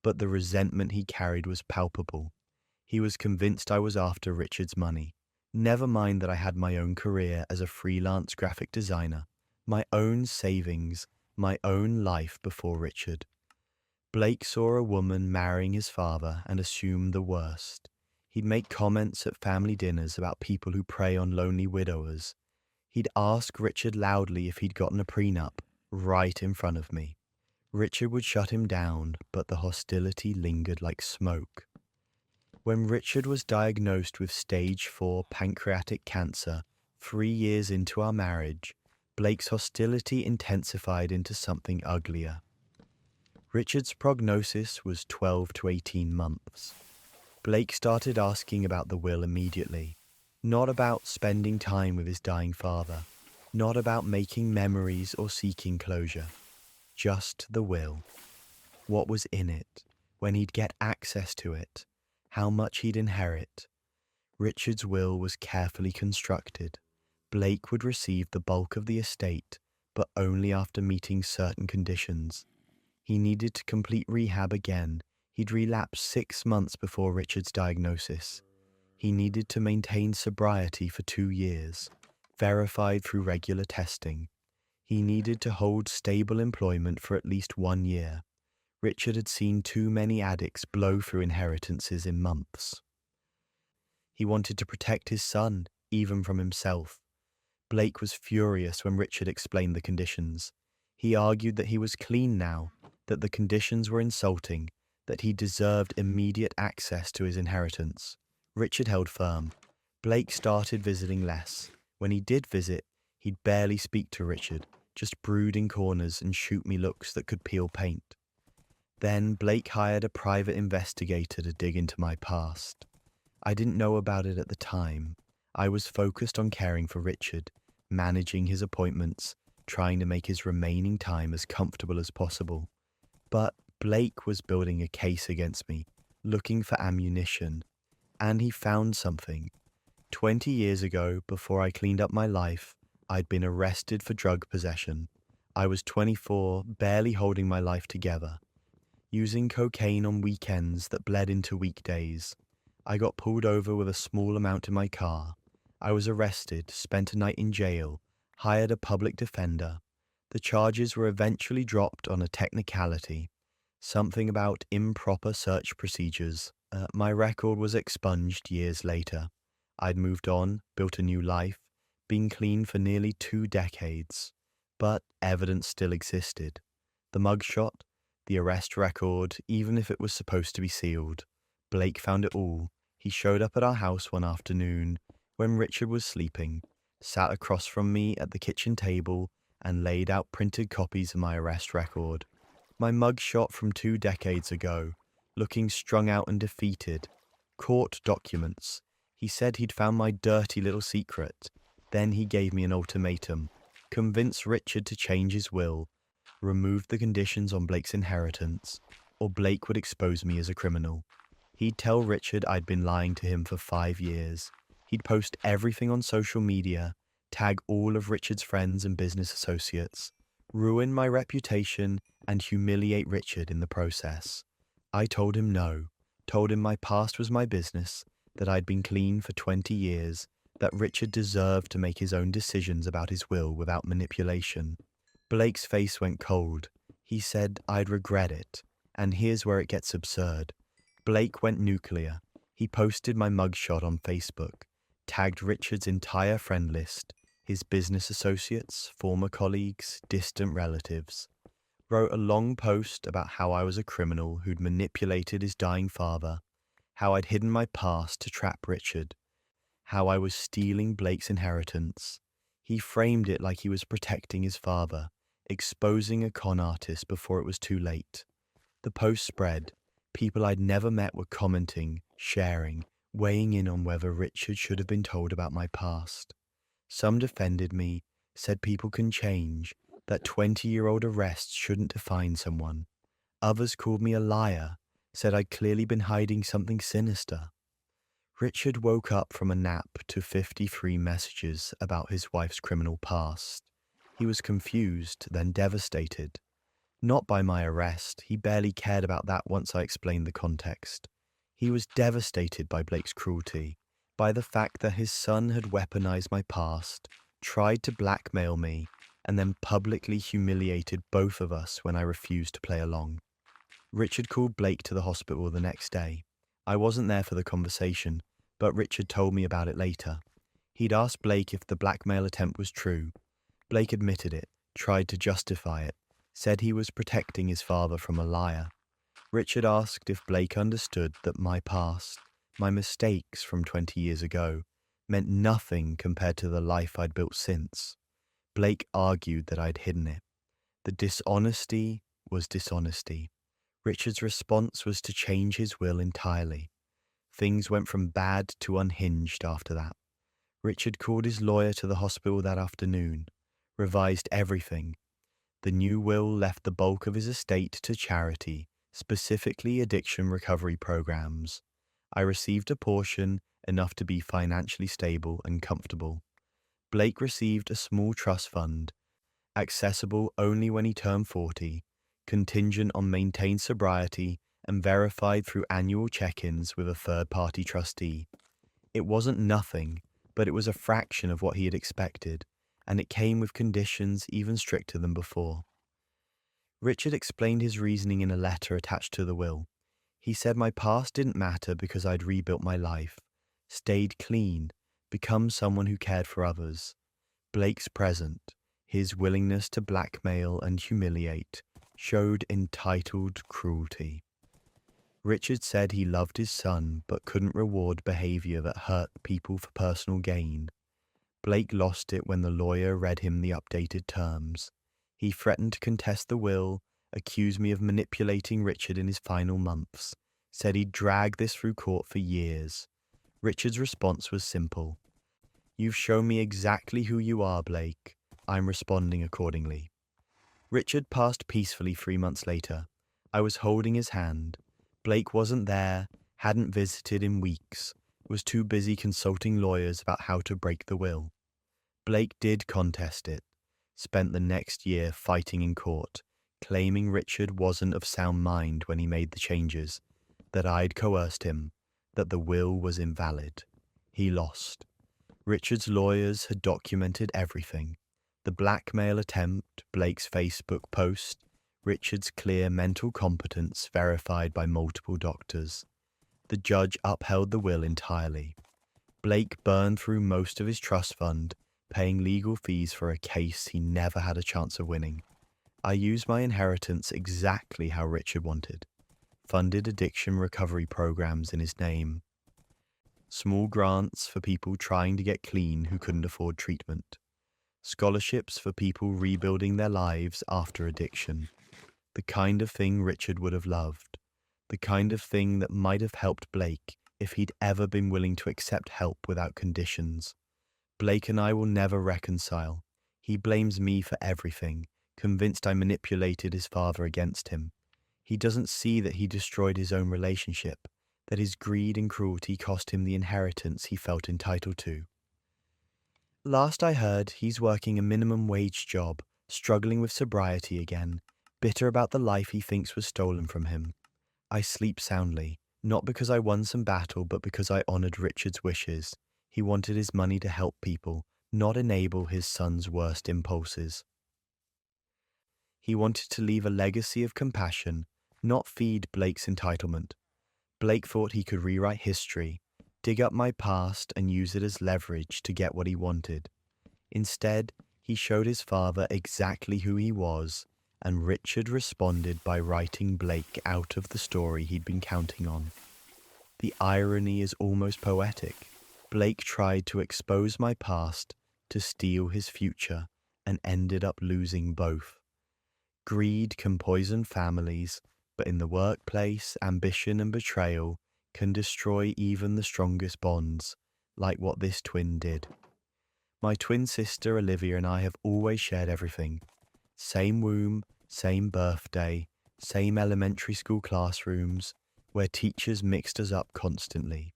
but the resentment he carried was palpable. He was convinced I was after Richard's money. Never mind that I had my own career as a freelance graphic designer, my own savings, my own life before Richard. Blake saw a woman marrying his father and assumed the worst. He'd make comments at family dinners about people who prey on lonely widowers. He'd ask Richard loudly if he'd gotten a prenup, right in front of me. Richard would shut him down, but the hostility lingered like smoke. When Richard was diagnosed with stage 4 pancreatic cancer 3 years into our marriage, Blake's hostility intensified into something uglier. Richard's prognosis was 12 to 18 months. Blake started asking about the will immediately, not about spending time with his dying father, not about making memories or seeking closure, just the will. What was in it, when he'd get access to it, how much he'd inherit. Richard's will was carefully constructed. Blake would receive the bulk of the estate, but only after meeting certain conditions. He needed to complete rehab again. He'd relapsed 6 months before Richard's diagnosis. He needed to maintain sobriety for 2 years, verified through regular testing. He needed to hold stable employment for at least 1 year. Richard had seen too many addicts blow through inheritances in months. He wanted to protect his son, even from himself. Blake was furious when Richard explained the conditions. He argued that he was clean now, that the conditions were insulting, that he deserved immediate access to his inheritance. Richard held firm. Blake started visiting less. When he did visit, he'd barely speak to Richard, just brood in corners and shoot me looks that could peel paint. Then Blake hired a private investigator to dig into my past. I didn't know about it at the time. I was focused on caring for Richard, managing his appointments, trying to make his remaining time as comfortable as possible. But Blake was building a case against me, looking for ammunition, and he found something. 20 years ago, before I cleaned up my life, I'd been arrested for drug possession. I was 24, barely holding my life together, using cocaine on weekends that bled into weekdays. I got pulled over with a small amount in my car. I was arrested, spent a night in jail, hired a public defender. The charges were eventually dropped on a technicality, something about improper search procedures. My record was expunged years later. I'd moved on, built a new life, been clean for nearly 2 decades. But evidence still existed. The mugshot, the arrest record, even if it was supposed to be sealed. Blake found it all. He showed up at our house one afternoon when Richard was sleeping, sat across from me at the kitchen table, and laid out printed copies of my arrest record. My mugshot from 2 decades ago, looking strung out and defeated. Court documents. He said he'd found my dirty little secret. Then he gave me an ultimatum. Convince Richard to change his will, remove the conditions on Blake's inheritance, or Blake would expose me as a criminal. He'd tell Richard I'd been lying to him for 5 years. He'd post everything on social media, tag all of Richard's friends and business associates, ruin my reputation, and humiliate Richard in the process. I told him no, told him my past was my business, that I'd been clean for 20 years, that Richard deserved to make his own decisions about his will without manipulation. Blake's face went cold. He said I'd regret it. And here's where it gets absurd. Blake went nuclear. He posted my mugshot on Facebook, tagged Richard's entire friend list, his business associates, former colleagues, distant relatives. Wrote a long post about how I was a criminal who'd manipulated his dying father, how I'd hidden my past to trap Richard, how I was stealing Blake's inheritance. He framed it like he was protecting his father, exposing a con artist before it was too late. The post spread. People I'd never met were commenting, sharing, weighing in on whether Richard should have been told about my past. Some defended me, said people can change, that 20-year-old arrests shouldn't define someone. Others called me a liar, said I'd clearly been hiding something sinister. Richard woke up from a nap to 53 messages about his wife's criminal past. He was confused, then devastated. Not by my arrest, he barely cared about that once I explained the context. He was devastated by Blake's cruelty, by the fact that his son had weaponized my past, tried to blackmail me, and then publicly humiliated both of us when I refused to play along. Richard called Blake to the hospital the next day. I wasn't there for the conversation, but Richard told me about it later. He'd asked Blake if the blackmail attempt was true. Blake admitted it, tried to justify it, said he was protecting his father from a liar. Richard asked if Blake understood that my past, my mistakes from 20 years ago, meant nothing compared to the life I'd built since. Blake argued that I'd hidden it. The dishonesty was dishonesty. Richard's response was to change his will entirely. Things went from bad to unhinged after that. Richard called his lawyer to the hospital that afternoon, revised everything. The new will left the bulk of his estate to charity, specifically addiction recovery programs. I received a portion, enough to be financially stable and comfortable. Blake received a small trust fund, accessible only when he turned 40, contingent on maintained sobriety and verified through annual check-ins with a third-party trustee. It wasn't nothing, but it was a fraction of what he had expected, and it came with conditions even stricter than before. Richard explained his reasoning in a letter attached to the will. He said my past didn't matter because I'd rebuilt my life, stayed clean, become someone who cared for others. Blake's present, his willingness to blackmail and humiliate, showed entitled cruelty. Richard said he loved his son but couldn't reward behavior that hurt people for personal gain. Blake lost it when the lawyer read him the updated terms. He threatened to contest the will, accused me of manipulating Richard in his final months, said he'd drag this through court for years. Richard's response was simple. You've shown me exactly who you are, Blake. I'm responding accordingly. Richard passed peacefully 3 months later. I was holding his hand. Blake wasn't there, hadn't visited in weeks, was too busy consulting lawyers about how to break the will. Blake did contest it, spent the next year fighting in court, claiming Richard wasn't of sound mind when he made the changes, that I'd coerced him, that the will was invalid. He lost. Richard's lawyers had documented everything. The blackmail attempt, Blake's Facebook post, Richard's clear mental competence verified by multiple doctors. The judge upheld the will entirely. Blake burned through most of his trust fund, paying legal fees for a case he never had a chance of winning. I used my inheritance exactly how Richard wanted. Funded addiction recovery programs in his name. Small grants for people trying to get clean who couldn't afford treatment. Scholarships for people rebuilding their lives after addiction. The kind of thing Richard would have loved. The kind of thing that might have helped Blake if he'd ever been willing to accept help without conditions. Blake and I will never reconcile. He blames me for everything, convinced I manipulated his father against him. He doesn't see that he destroyed his own relationship, that his greed and cruelty cost him the inheritance he felt entitled to. Last I heard, he's working a minimum wage job, struggling with sobriety again, bitter about the life he thinks was stolen from him. I sleep soundly, not because I won some battle, but because I honored Richard's wishes. He wanted his money to help people, not enable his son's worst impulses. He wanted to leave a legacy of compassion, not feed Blake's entitlement. Blake thought he could rewrite history, dig up my past and use it as leverage to get what he wanted. Instead, he showed his father exactly who he was, and Richard responded by writing Blake out of the story he'd been counting on. The irony is almost poetic. Blake tried to expose my past, to steal his future, and ended up losing both. Greed can poison families, but in the workplace, ambition and betrayal can destroy even the strongest bonds, like what this twin did. My twin sister Olivia and I have always shared everything. Same womb, same birthday, same elementary school classrooms, where teachers mixed us up constantly.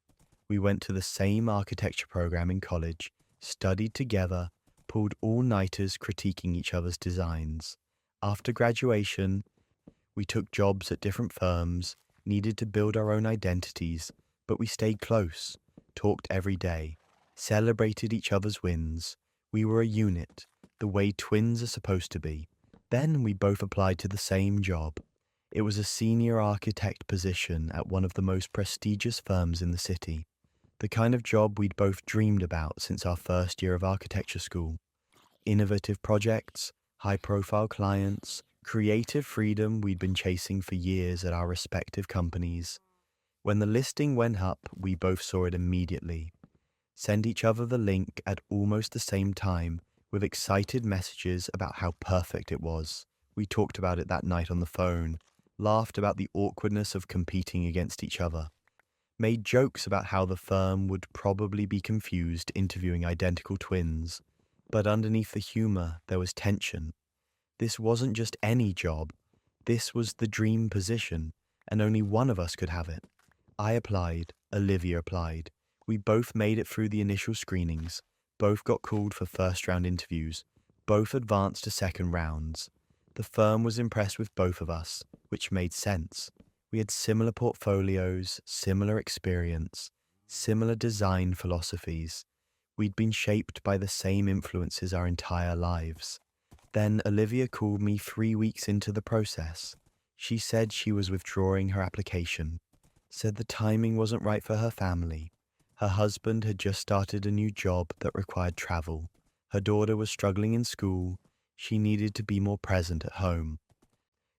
We went to the same architecture program in college, studied together, pulled all-nighters critiquing each other's designs. After graduation, we took jobs at different firms, needed to build our own identities, but we stayed close, talked every day, celebrated each other's wins. We were a unit, the way twins are supposed to be. Then we both applied to the same job. It was a senior architect position at one of the most prestigious firms in the city, the kind of job we'd both dreamed about since our first year of architecture school. Innovative projects, high-profile clients, creative freedom we'd been chasing for years at our respective companies. When the listing went up, we both saw it immediately. Sent each other the link at almost the same time, with excited messages about how perfect it was. We talked about it that night on the phone, laughed about the awkwardness of competing against each other, made jokes about how the firm would probably be confused interviewing identical twins. But underneath the humor, there was tension. This wasn't just any job. This was the dream position, and only one of us could have it. I applied, Olivia applied. We both made it through the initial screenings, both got called for first-round interviews, both advanced to second rounds. The firm was impressed with both of us, which made sense. We had similar portfolios, similar experience, similar design philosophies. We'd been shaped by the same influences our entire lives. Then Olivia called me 3 weeks into the process. She said she was withdrawing her application, said the timing wasn't right for her family. Her husband had just started a new job that required travel. Her daughter was struggling in school. She needed to be more present at home.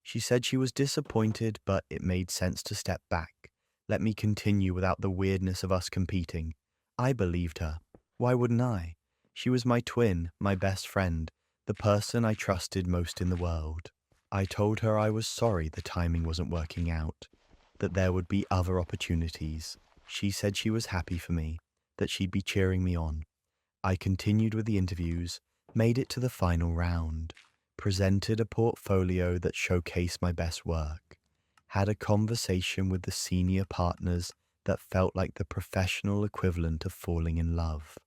She said she was disappointed, but it made sense to step back. Let me continue without the weirdness of us competing. I believed her. Why wouldn't I? She was my twin, my best friend, the person I trusted most in the world. I told her I was sorry the timing wasn't working out, that there would be other opportunities. She said she was happy for me, that she'd be cheering me on. I continued with the interviews, made it to the final round, presented a portfolio that showcased my best work. had a conversation with the senior partners that felt like the professional equivalent of falling in love.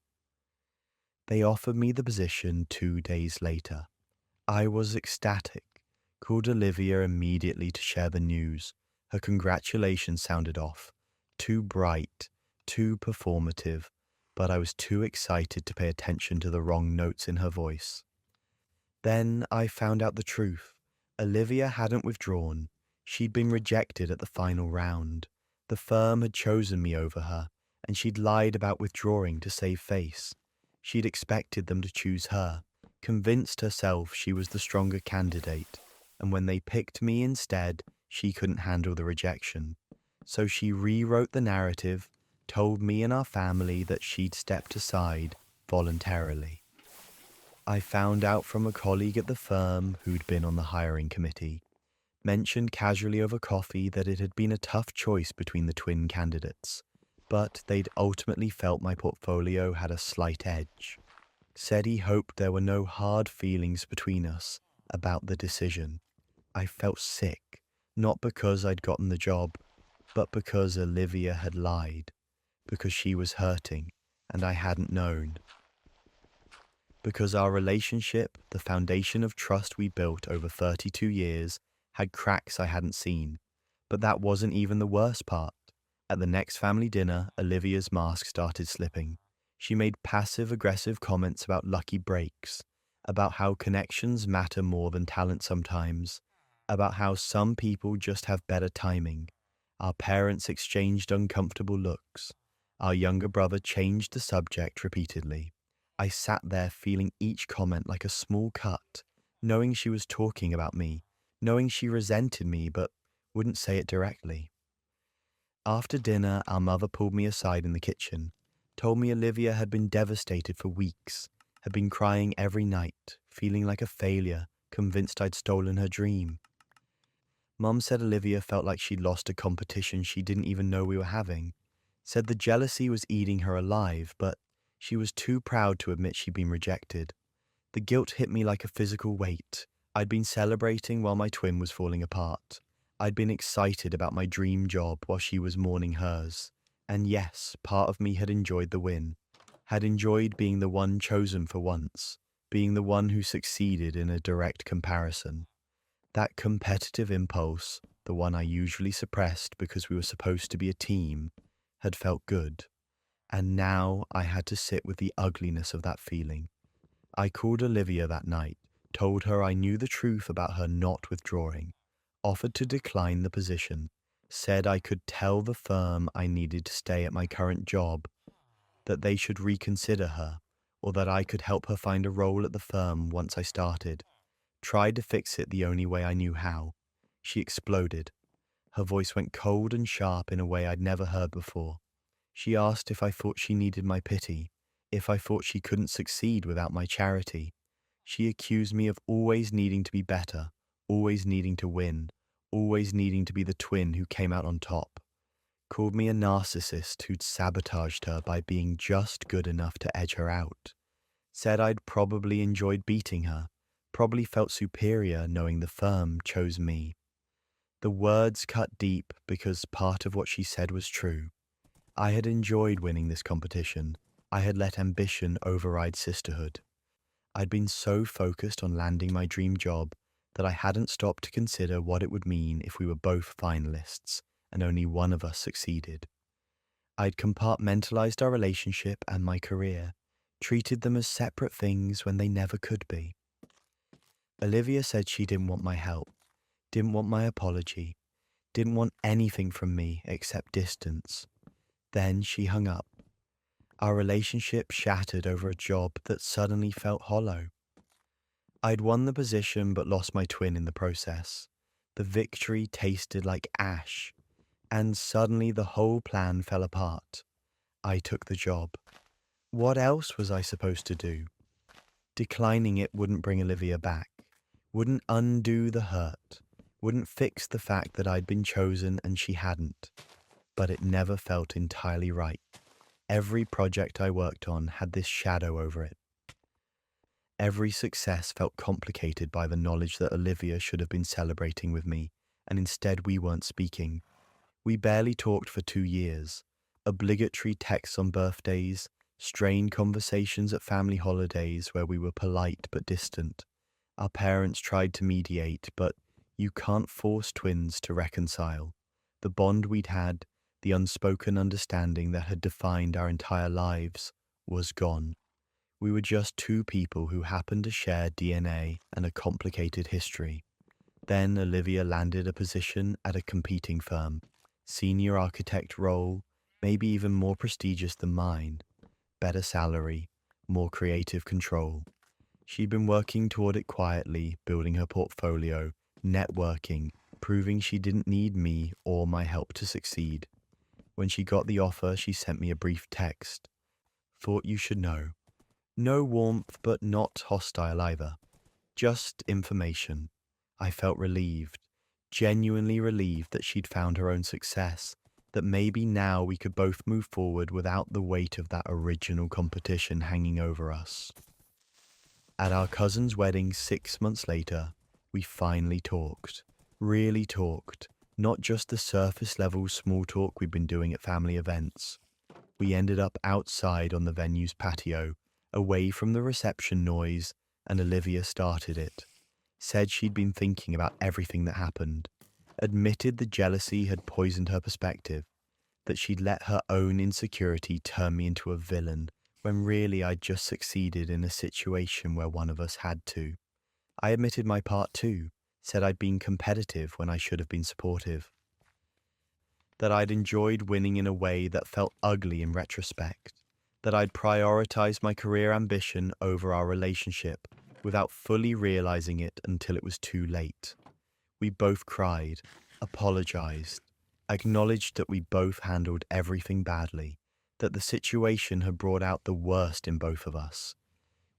They offered me the position 2 days later. I was ecstatic, called Olivia immediately to share the news. Her congratulations sounded off, too bright, too performative, but I was too excited to pay attention to the wrong notes in her voice. Then I found out the truth. Olivia hadn't withdrawn. She'd been rejected at the final round. The firm had chosen me over her, and she'd lied about withdrawing to save face. She'd expected them to choose her, convinced herself she was the stronger candidate, and when they picked me instead, she couldn't handle the rejection. So she rewrote the narrative, told me and our family that she'd stepped aside voluntarily. I found out from a colleague at the firm who'd been on the hiring committee, mentioned casually over coffee that it had been a tough choice between the twin candidates, but they'd ultimately felt my portfolio had a slight edge. Said he hoped there were no hard feelings between us about the decision. I felt sick, not because I'd gotten the job, but because Olivia had lied, because she was hurting and I hadn't known. Because our relationship, the foundation of trust we built over 32 years, had cracks I hadn't seen. But that wasn't even the worst part. At the next family dinner, Olivia's mask started slipping. She made passive-aggressive comments about lucky breaks, about how connections matter more than talent sometimes, about how some people just have better timing. Our parents exchanged uncomfortable looks. Our younger brother changed the subject repeatedly. I sat there feeling each comment like a small cut, knowing she was talking about me, knowing she resented me but wouldn't say it directly. After dinner, our mother pulled me aside in the kitchen, told me Olivia had been devastated for weeks, had been crying every night, feeling like a failure, convinced I'd stolen her dream. Mum said Olivia felt like she'd lost a competition she didn't even know we were having, said the jealousy was eating her alive, but she was too proud to admit she'd been rejected. The guilt hit me like a physical weight. I'd been celebrating while my twin was falling apart. I'd been excited about my dream job while she was mourning hers. And yes, part of me had enjoyed the win, had enjoyed being the one chosen for once, being the one who succeeded in a direct comparison. That competitive impulse, the one I usually suppressed because we were supposed to be a team, had felt good. And now I had to sit with the ugliness of that feeling. I called Olivia that night, told her I knew the truth about her not withdrawing, offered to decline the position, said I could tell the firm I needed to stay at my current job, that they should reconsider her, or that I could help her find a role at the firm once I started. Tried to fix it the only way I knew how. She exploded. Her voice went cold and sharp in a way I'd never heard before. She asked if I thought she needed my pity, if I thought she couldn't succeed without my charity. She accused me of always needing to be better, always needing to win, always needing to be the twin who came out on top. Called me a narcissist who'd sabotaged her by being just good enough to edge her out. Said I'd probably enjoyed beating her, probably felt superior knowing the firm chose me. The words cut deep because part of what she said was true. I had enjoyed winning this competition. I had let ambition override sisterhood. I'd been so focused on landing my dream job that I hadn't stopped to consider what it would mean if we were both finalists and only one of us succeeded. I'd compartmentalized our relationship and my career, treated them as separate things when they never could be. Olivia said she didn't want my help, didn't want my apology, didn't want anything from me except distance. Then she hung up. Our relationship shattered over a job that suddenly felt hollow. I'd won the position but lost my twin in the process. The victory tasted like ash, and suddenly the whole plan fell apart. I took the job. What else was I supposed to do? Declining it wouldn't bring Olivia back, wouldn't undo the hurt, wouldn't fix the fact that I'd been chosen and she hadn't. But it never felt entirely right. Every project I worked on had this shadow over it. Every success felt complicated by the knowledge that Olivia should have been celebrating with me, and instead we weren't speaking. We barely talked for 2 years. Obligatory texts on birthdays, strained conversations at family holidays where we were polite but distant. Our parents tried to mediate, but you can't force twins to reconcile. The bond we'd had, the unspoken understanding that had defined our entire lives, was gone. We were just two people who happened to share DNA and a complicated history. Then Olivia landed a position at a competing firm, senior architect role, maybe even more prestigious than mine, better salary, more creative control. She'd been working toward it quietly, building her portfolio, networking, proving she didn't need me or my help to succeed. When she got the offer, she sent me a brief text. Thought you should know. No warmth, but not hostile either. Just information. I felt relieved, genuinely relieved that she'd found her own success, that maybe now we could both move forward without the weight of that original competition hanging over us. At our cousin's wedding 6 months later, we finally talked. Really talked. Not just the surface level small talk we'd been doing at family events. We ended up outside on the venue's patio, away from the reception noise, and Olivia started it. Said she'd been thinking about everything that happened. Admitted the jealousy had poisoned her perspective. That she'd let her own insecurity turn me into a villain, when really I'd just succeeded in a situation where one of us had to. I admitted my part too. Said I'd been competitive when I should have been supportive. That I'd enjoyed winning in a way that felt ugly in retrospect. That I'd prioritized my career ambition over our relationship without fully realizing it until it was too late. We both cried, apologized, acknowledged that we both handled everything badly, that the situation had brought out the worst in both of us.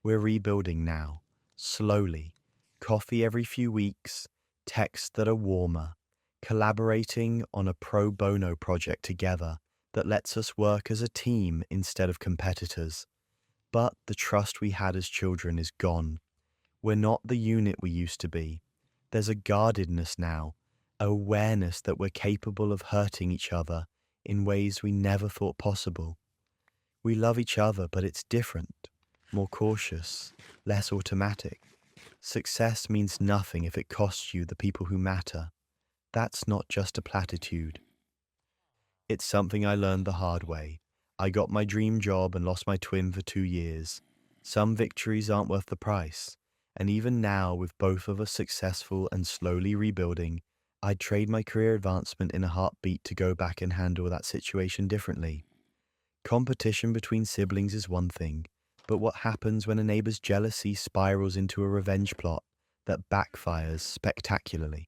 We're rebuilding now, slowly. Coffee every few weeks, texts that are warmer, collaborating on a pro bono project together that lets us work as a team instead of competitors. But the trust we had as children is gone. We're not the unit we used to be. There's a guardedness now, awareness that we're capable of hurting each other in ways we never thought possible. We love each other, but it's different, more cautious, less automatic. Success means nothing if it costs you the people who matter. That's not just a platitude. It's something I learned the hard way. I got my dream job and lost my twin for 2 years. Some victories aren't worth the price. And even now, with both of us successful and slowly rebuilding, I'd trade my career advancement in a heartbeat to go back and handle that situation differently. Competition between siblings is one thing, but what happens when a neighbor's jealousy spirals into a revenge plot that backfires spectacularly?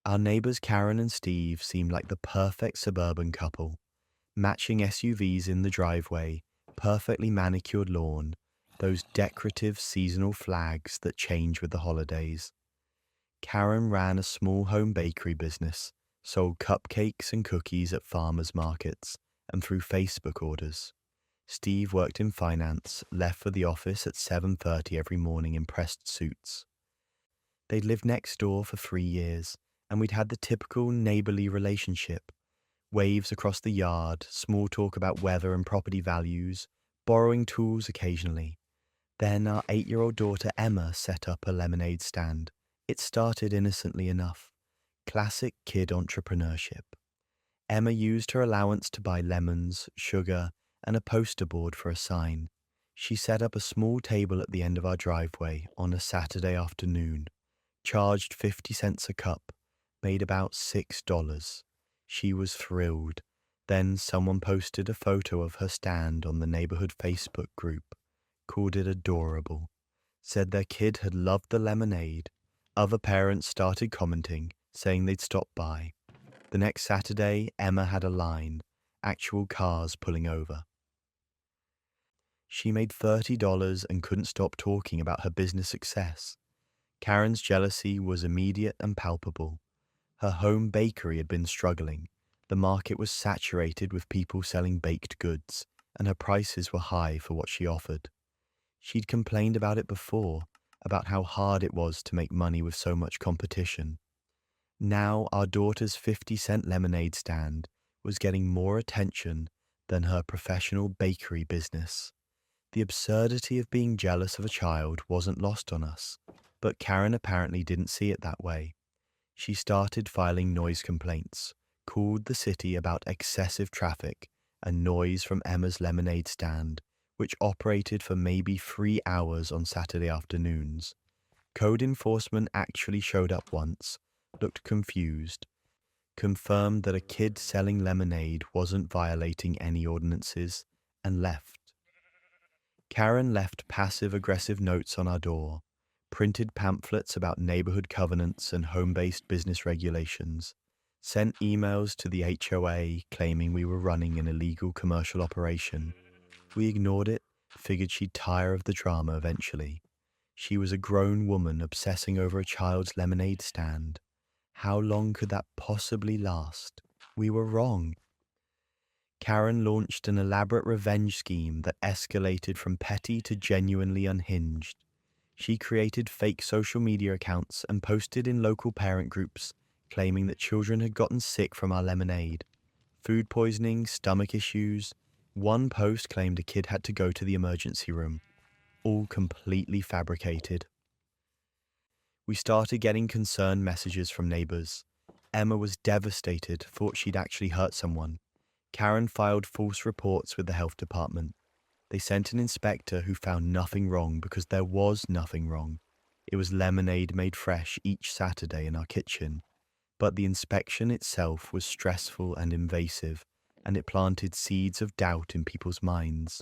Our neighbors Karen and Steve seemed like the perfect suburban couple. Matching SUVs in the driveway, perfectly manicured lawn, those decorative seasonal flags that change with the holidays. Karen ran a small home bakery business, sold cupcakes and cookies at farmers markets and through Facebook orders. Steve worked in finance, left for the office at 7:30 every morning in pressed suits. They'd lived next door for 3 years, and we'd had the typical neighborly relationship. Waves across the yard, small talk about weather and property values, borrowing tools occasionally. Then our 8-year-old daughter Emma set up a lemonade stand. It started innocently enough. Classic kid entrepreneurship. Emma used her allowance to buy lemons, sugar, and a poster board for a sign. She set up a small table at the end of our driveway on a Saturday afternoon, charged 50 cents a cup, made about $6. She was thrilled. Then someone posted a photo of her stand on the neighborhood Facebook group, called it adorable, said their kid had loved the lemonade. Other parents started commenting, saying they'd stop by. The next Saturday, Emma had a line, actual cars pulling over. She made $30 and couldn't stop talking about her business success. Karen's jealousy was immediate and palpable. Her home bakery had been struggling. The market was saturated with people selling baked goods, and her prices were high for what she offered. She'd complained about it before, about how hard it was to make money with so much competition. Now our daughter's 50-cent lemonade stand was getting more attention than her professional bakery business. The absurdity of being jealous of a child wasn't lost on us, but Karen apparently didn't see it that way. She started filing noise complaints, called the city about excessive traffic and noise from Emma's lemonade stand, which operated for maybe 3 hours on Saturday afternoons. Code enforcement actually showed up once, looked confused, confirmed that a kid selling lemonade wasn't violating any ordinances, and left. Karen left passive-aggressive notes on our door, printed pamphlets about neighborhood covenants and home-based business regulations, sent emails to the HOA claiming we were running an illegal commercial operation. We ignored it, figured she'd tire of the drama eventually. She was a grown woman obsessing over a child's lemonade stand. How long could that possibly last? We were wrong. Karen launched an elaborate revenge scheme that escalated from petty to genuinely unhinged. She created fake social media accounts and posted in local parent groups, claiming that children had gotten sick from our lemonade. Food poisoning, stomach issues. One post claimed a kid had to go to the emergency room. All completely fabricated. We started getting concerned messages from neighbors. Emma was devastated, thought she'd actually hurt someone. Karen filed false reports with the health department. They sent an inspector who found nothing wrong because there was nothing wrong. It was lemonade made fresh each Saturday in our kitchen. But the inspection itself was stressful and invasive, and it planted seeds of doubt in people's minds.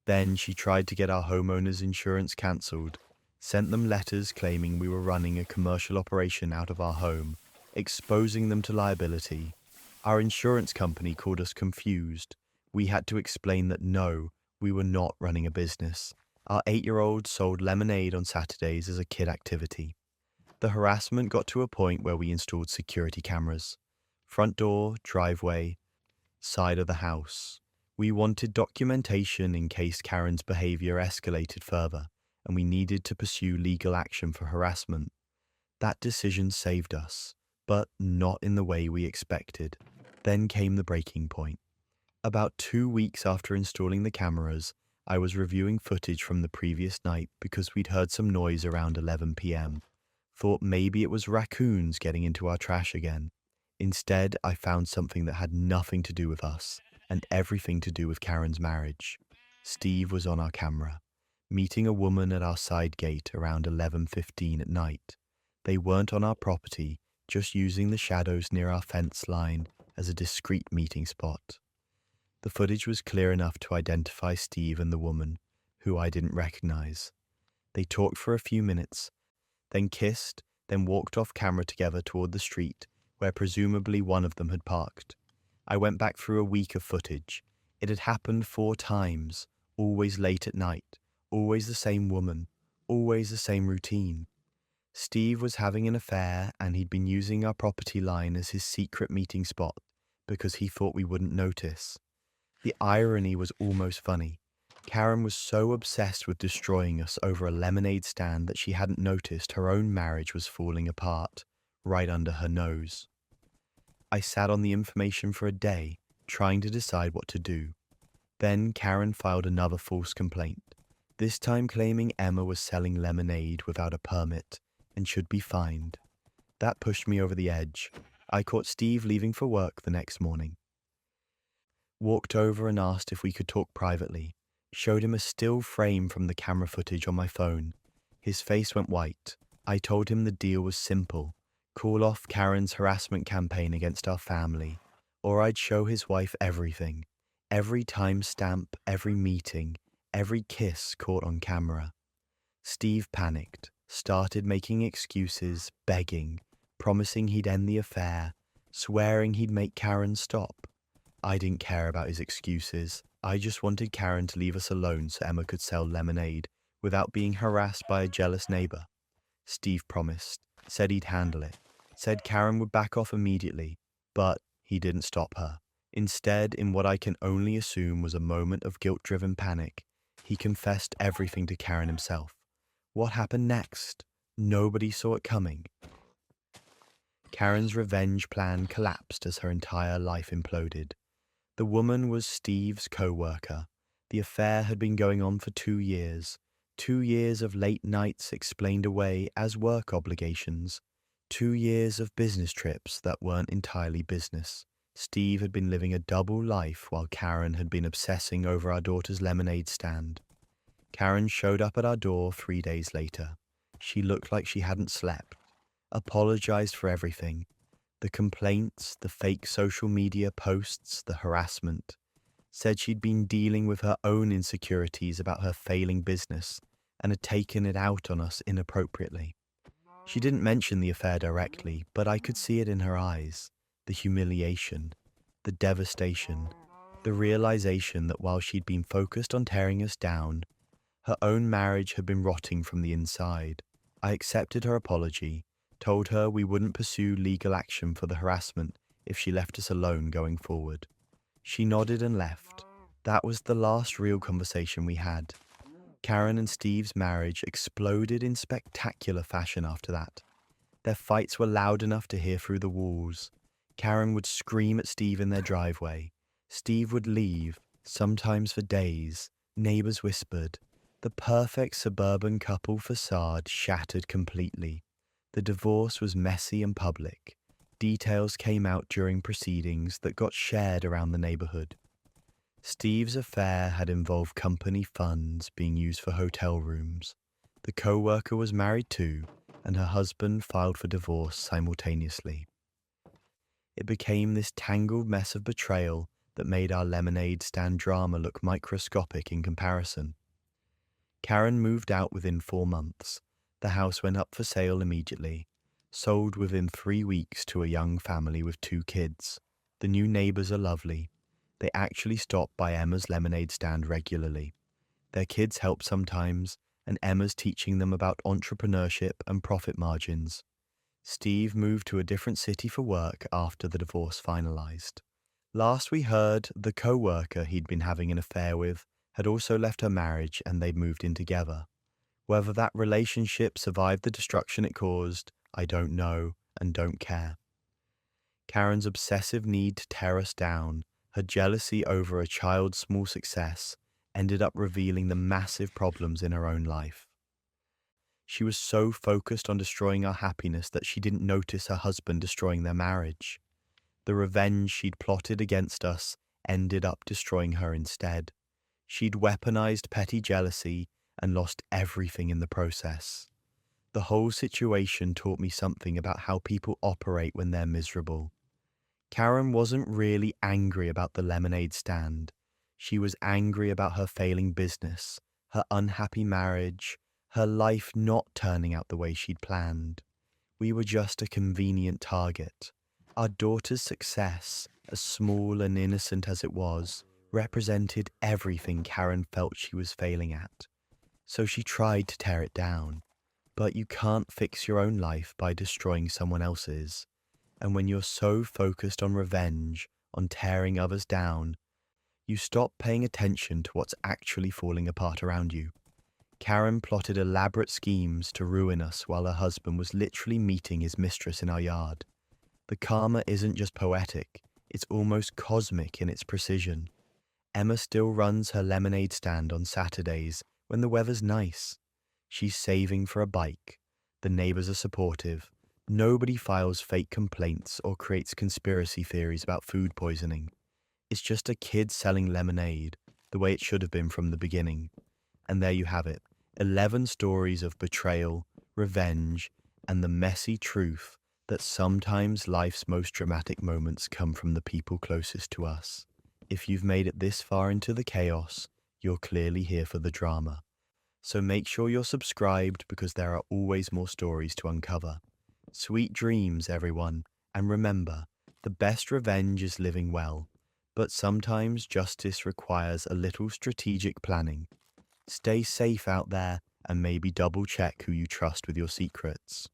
Then she tried to get our homeowners' insurance cancelled, sent them letters claiming we were running a commercial operation out of our home, exposing them to liability. Our insurance company called us confused. We had to explain that no, we were not running a business. Our 8-year-old sold lemonade on Saturdays as a kid activity. The harassment got to a point where we installed security cameras. Front door, driveway, side of the house. We wanted documentation in case Karen's behavior escalated further, and we needed to pursue legal action for harassment. That decision saved us, but not in the way we expected. Then came the breaking point. About 2 weeks after installing the cameras, I was reviewing footage from the previous night because we'd heard some noise around 11 p.m. Thought maybe it was raccoons getting into our trash again. Instead, I found something that had nothing to do with us and everything to do with Karen's marriage. Steve was on our camera, meeting a woman at our side gate around 11:15 at night. They weren't on our property, just using the shadows near our fence line as a discreet meeting spot. The footage was clear enough to identify Steve and the woman, who I didn't recognize. They talked for a few minutes, then kissed, then walked off camera together toward the street, where presumably one of them had parked. I went back through a week of footage. It had happened 4 times, always late at night, always the same woman, always the same routine. Steve was having an affair and he'd been using our property line as his secret meeting spot because he thought we wouldn't notice. The irony was almost funny. Karen was so obsessed with destroying us over a lemonade stand that she hadn't noticed her own marriage was falling apart, right under her nose. I sat on the information for a day, trying to decide what to do. Then Karen filed another false complaint, this time claiming Emma was selling lemonade without a permit and should be fined. That pushed me over the edge. I caught Steve leaving for work the next morning. Walked over and asked if we could talk privately. Showed him a still frame from the camera footage on my phone. His face went white. I told him the deal was simple. Call off Karen's harassment campaign against our family, or I'd show his wife everything. Every timestamp, every meeting, every kiss caught on camera. Steve panicked, started making excuses, begging, promising he'd end the affair, swearing he'd make Karen stop. I didn't care about his excuses. I just wanted Karen to leave us alone so Emma could sell lemonade without being harassed by a jealous neighbor. Steve promised, said he'd handle it, said Karen would back off immediately, but he didn't stop her. Instead, in what I can only assume was a moment of guilt-driven panic, he confessed everything to Karen himself. What happened next? Nobody saw it coming. Karen's revenge plan collapsed as her entire life imploded. The woman was Steve's co-worker. The affair had been going on for 2 years. 2 years of late nights explained away as work obligations. 2 years of business trips that weren't entirely business. Steve had been living a double life while Karen had been obsessing over our daughter's lemonade stand. Karen showed up at our door 3 days later. She looked like she hadn't slept, apologized for everything. The complaints, the fake social media posts, the harassment. Said she'd been dealing with her own insecurities about her failing business and had taken it out on us inappropriately. She didn't mention the affair directly, but I could see it in her eyes. The humiliation, the devastation, the realization that while she'd been focused on tearing us down, her own marriage had been rotting from the inside. I accepted her apology, told her we wouldn't pursue legal action for the harassment if she left us alone going forward. She nodded and left. That was the last real conversation we had. Karen and Steve's marriage exploded in spectacular fashion after that. Their fights were loud enough to hear through the walls. Karen would scream at Steve in their driveway. Steve would leave, sometimes for days. Neighbors whispered. The perfect suburban couple facade shattered completely. The divorce was messy and public. Details came out during proceedings that got shared around the neighborhood. Steve's affair had involved company funds being used for hotel rooms. The co-worker was married too, and her husband filed for divorce simultaneously. It became this tangled mess of betrayal that made our lemonade stand drama look microscopic in comparison. Karen moved out within 4 months. The house went up for sale immediately, sold within 3 weeks to a young family with 2 kids. The new neighbors are lovely. They actually stop by Emma's lemonade stand regularly. Their kids help sometimes, and Emma's teaching them about entrepreneurship and profit margins. Steve moved to a different city for work after the divorce finalized. Last we heard, the co-worker he'd been having an affair with had also left her marriage and they'd moved in together. Whether that relationship survived the destruction it caused, I don't know and don't care. Karen's obsessive need to tear us down, her jealousy over a child's small success, ended up revealing the massive problems in her own life. She was so focused on destroying our happiness that she didn't notice her husband destroying their marriage. The revenge she'd plotted against us ended up destroying her instead. She'd weaponized petty jealousy and lost everything in the process. The whole situation taught me something about how people operate when they're miserable. Karen wasn't really angry about the lemonade stand. She was angry about her failing business, her unhappy marriage, her life not turning out the way she'd planned. We were just a convenient target. Our daughter's success, as small and innocent as it was, represented everything Karen felt she was failing at. So she tried to tear it down. But you can't fix your own life by destroying someone else's. And when you're so focused on revenge, on tearing others down, you stop paying attention to what's actually falling apart around you. Karen plotted elaborate schemes to ruin us while her husband was literally meeting his mistress in our yard. The karma isn't just poetic, it's almost cosmic in its precision. Emma still runs her lemonade stand on Saturdays when the weather's nice. She's saving for a bike. The neighbors are supportive. Nobody files fake complaints or creates conspiracy theories about food poisoning. It's just a kid selling lemonade, the way it should have been from the beginning. And there you have it, 11 stories of betrayal, revenge, and the messy truth that sometimes life's most dramatic moments come from the people closest to us. If you've made it this far into the chaos, you're clearly here for the drama. So make sure you're subscribed because there are always more stories to uncover. Sweet dreams, everyone, and remember, the best revenge is living well, but sometimes justice requires a little strategic planning. Stay safe out there and maybe double check who you trust with your secrets.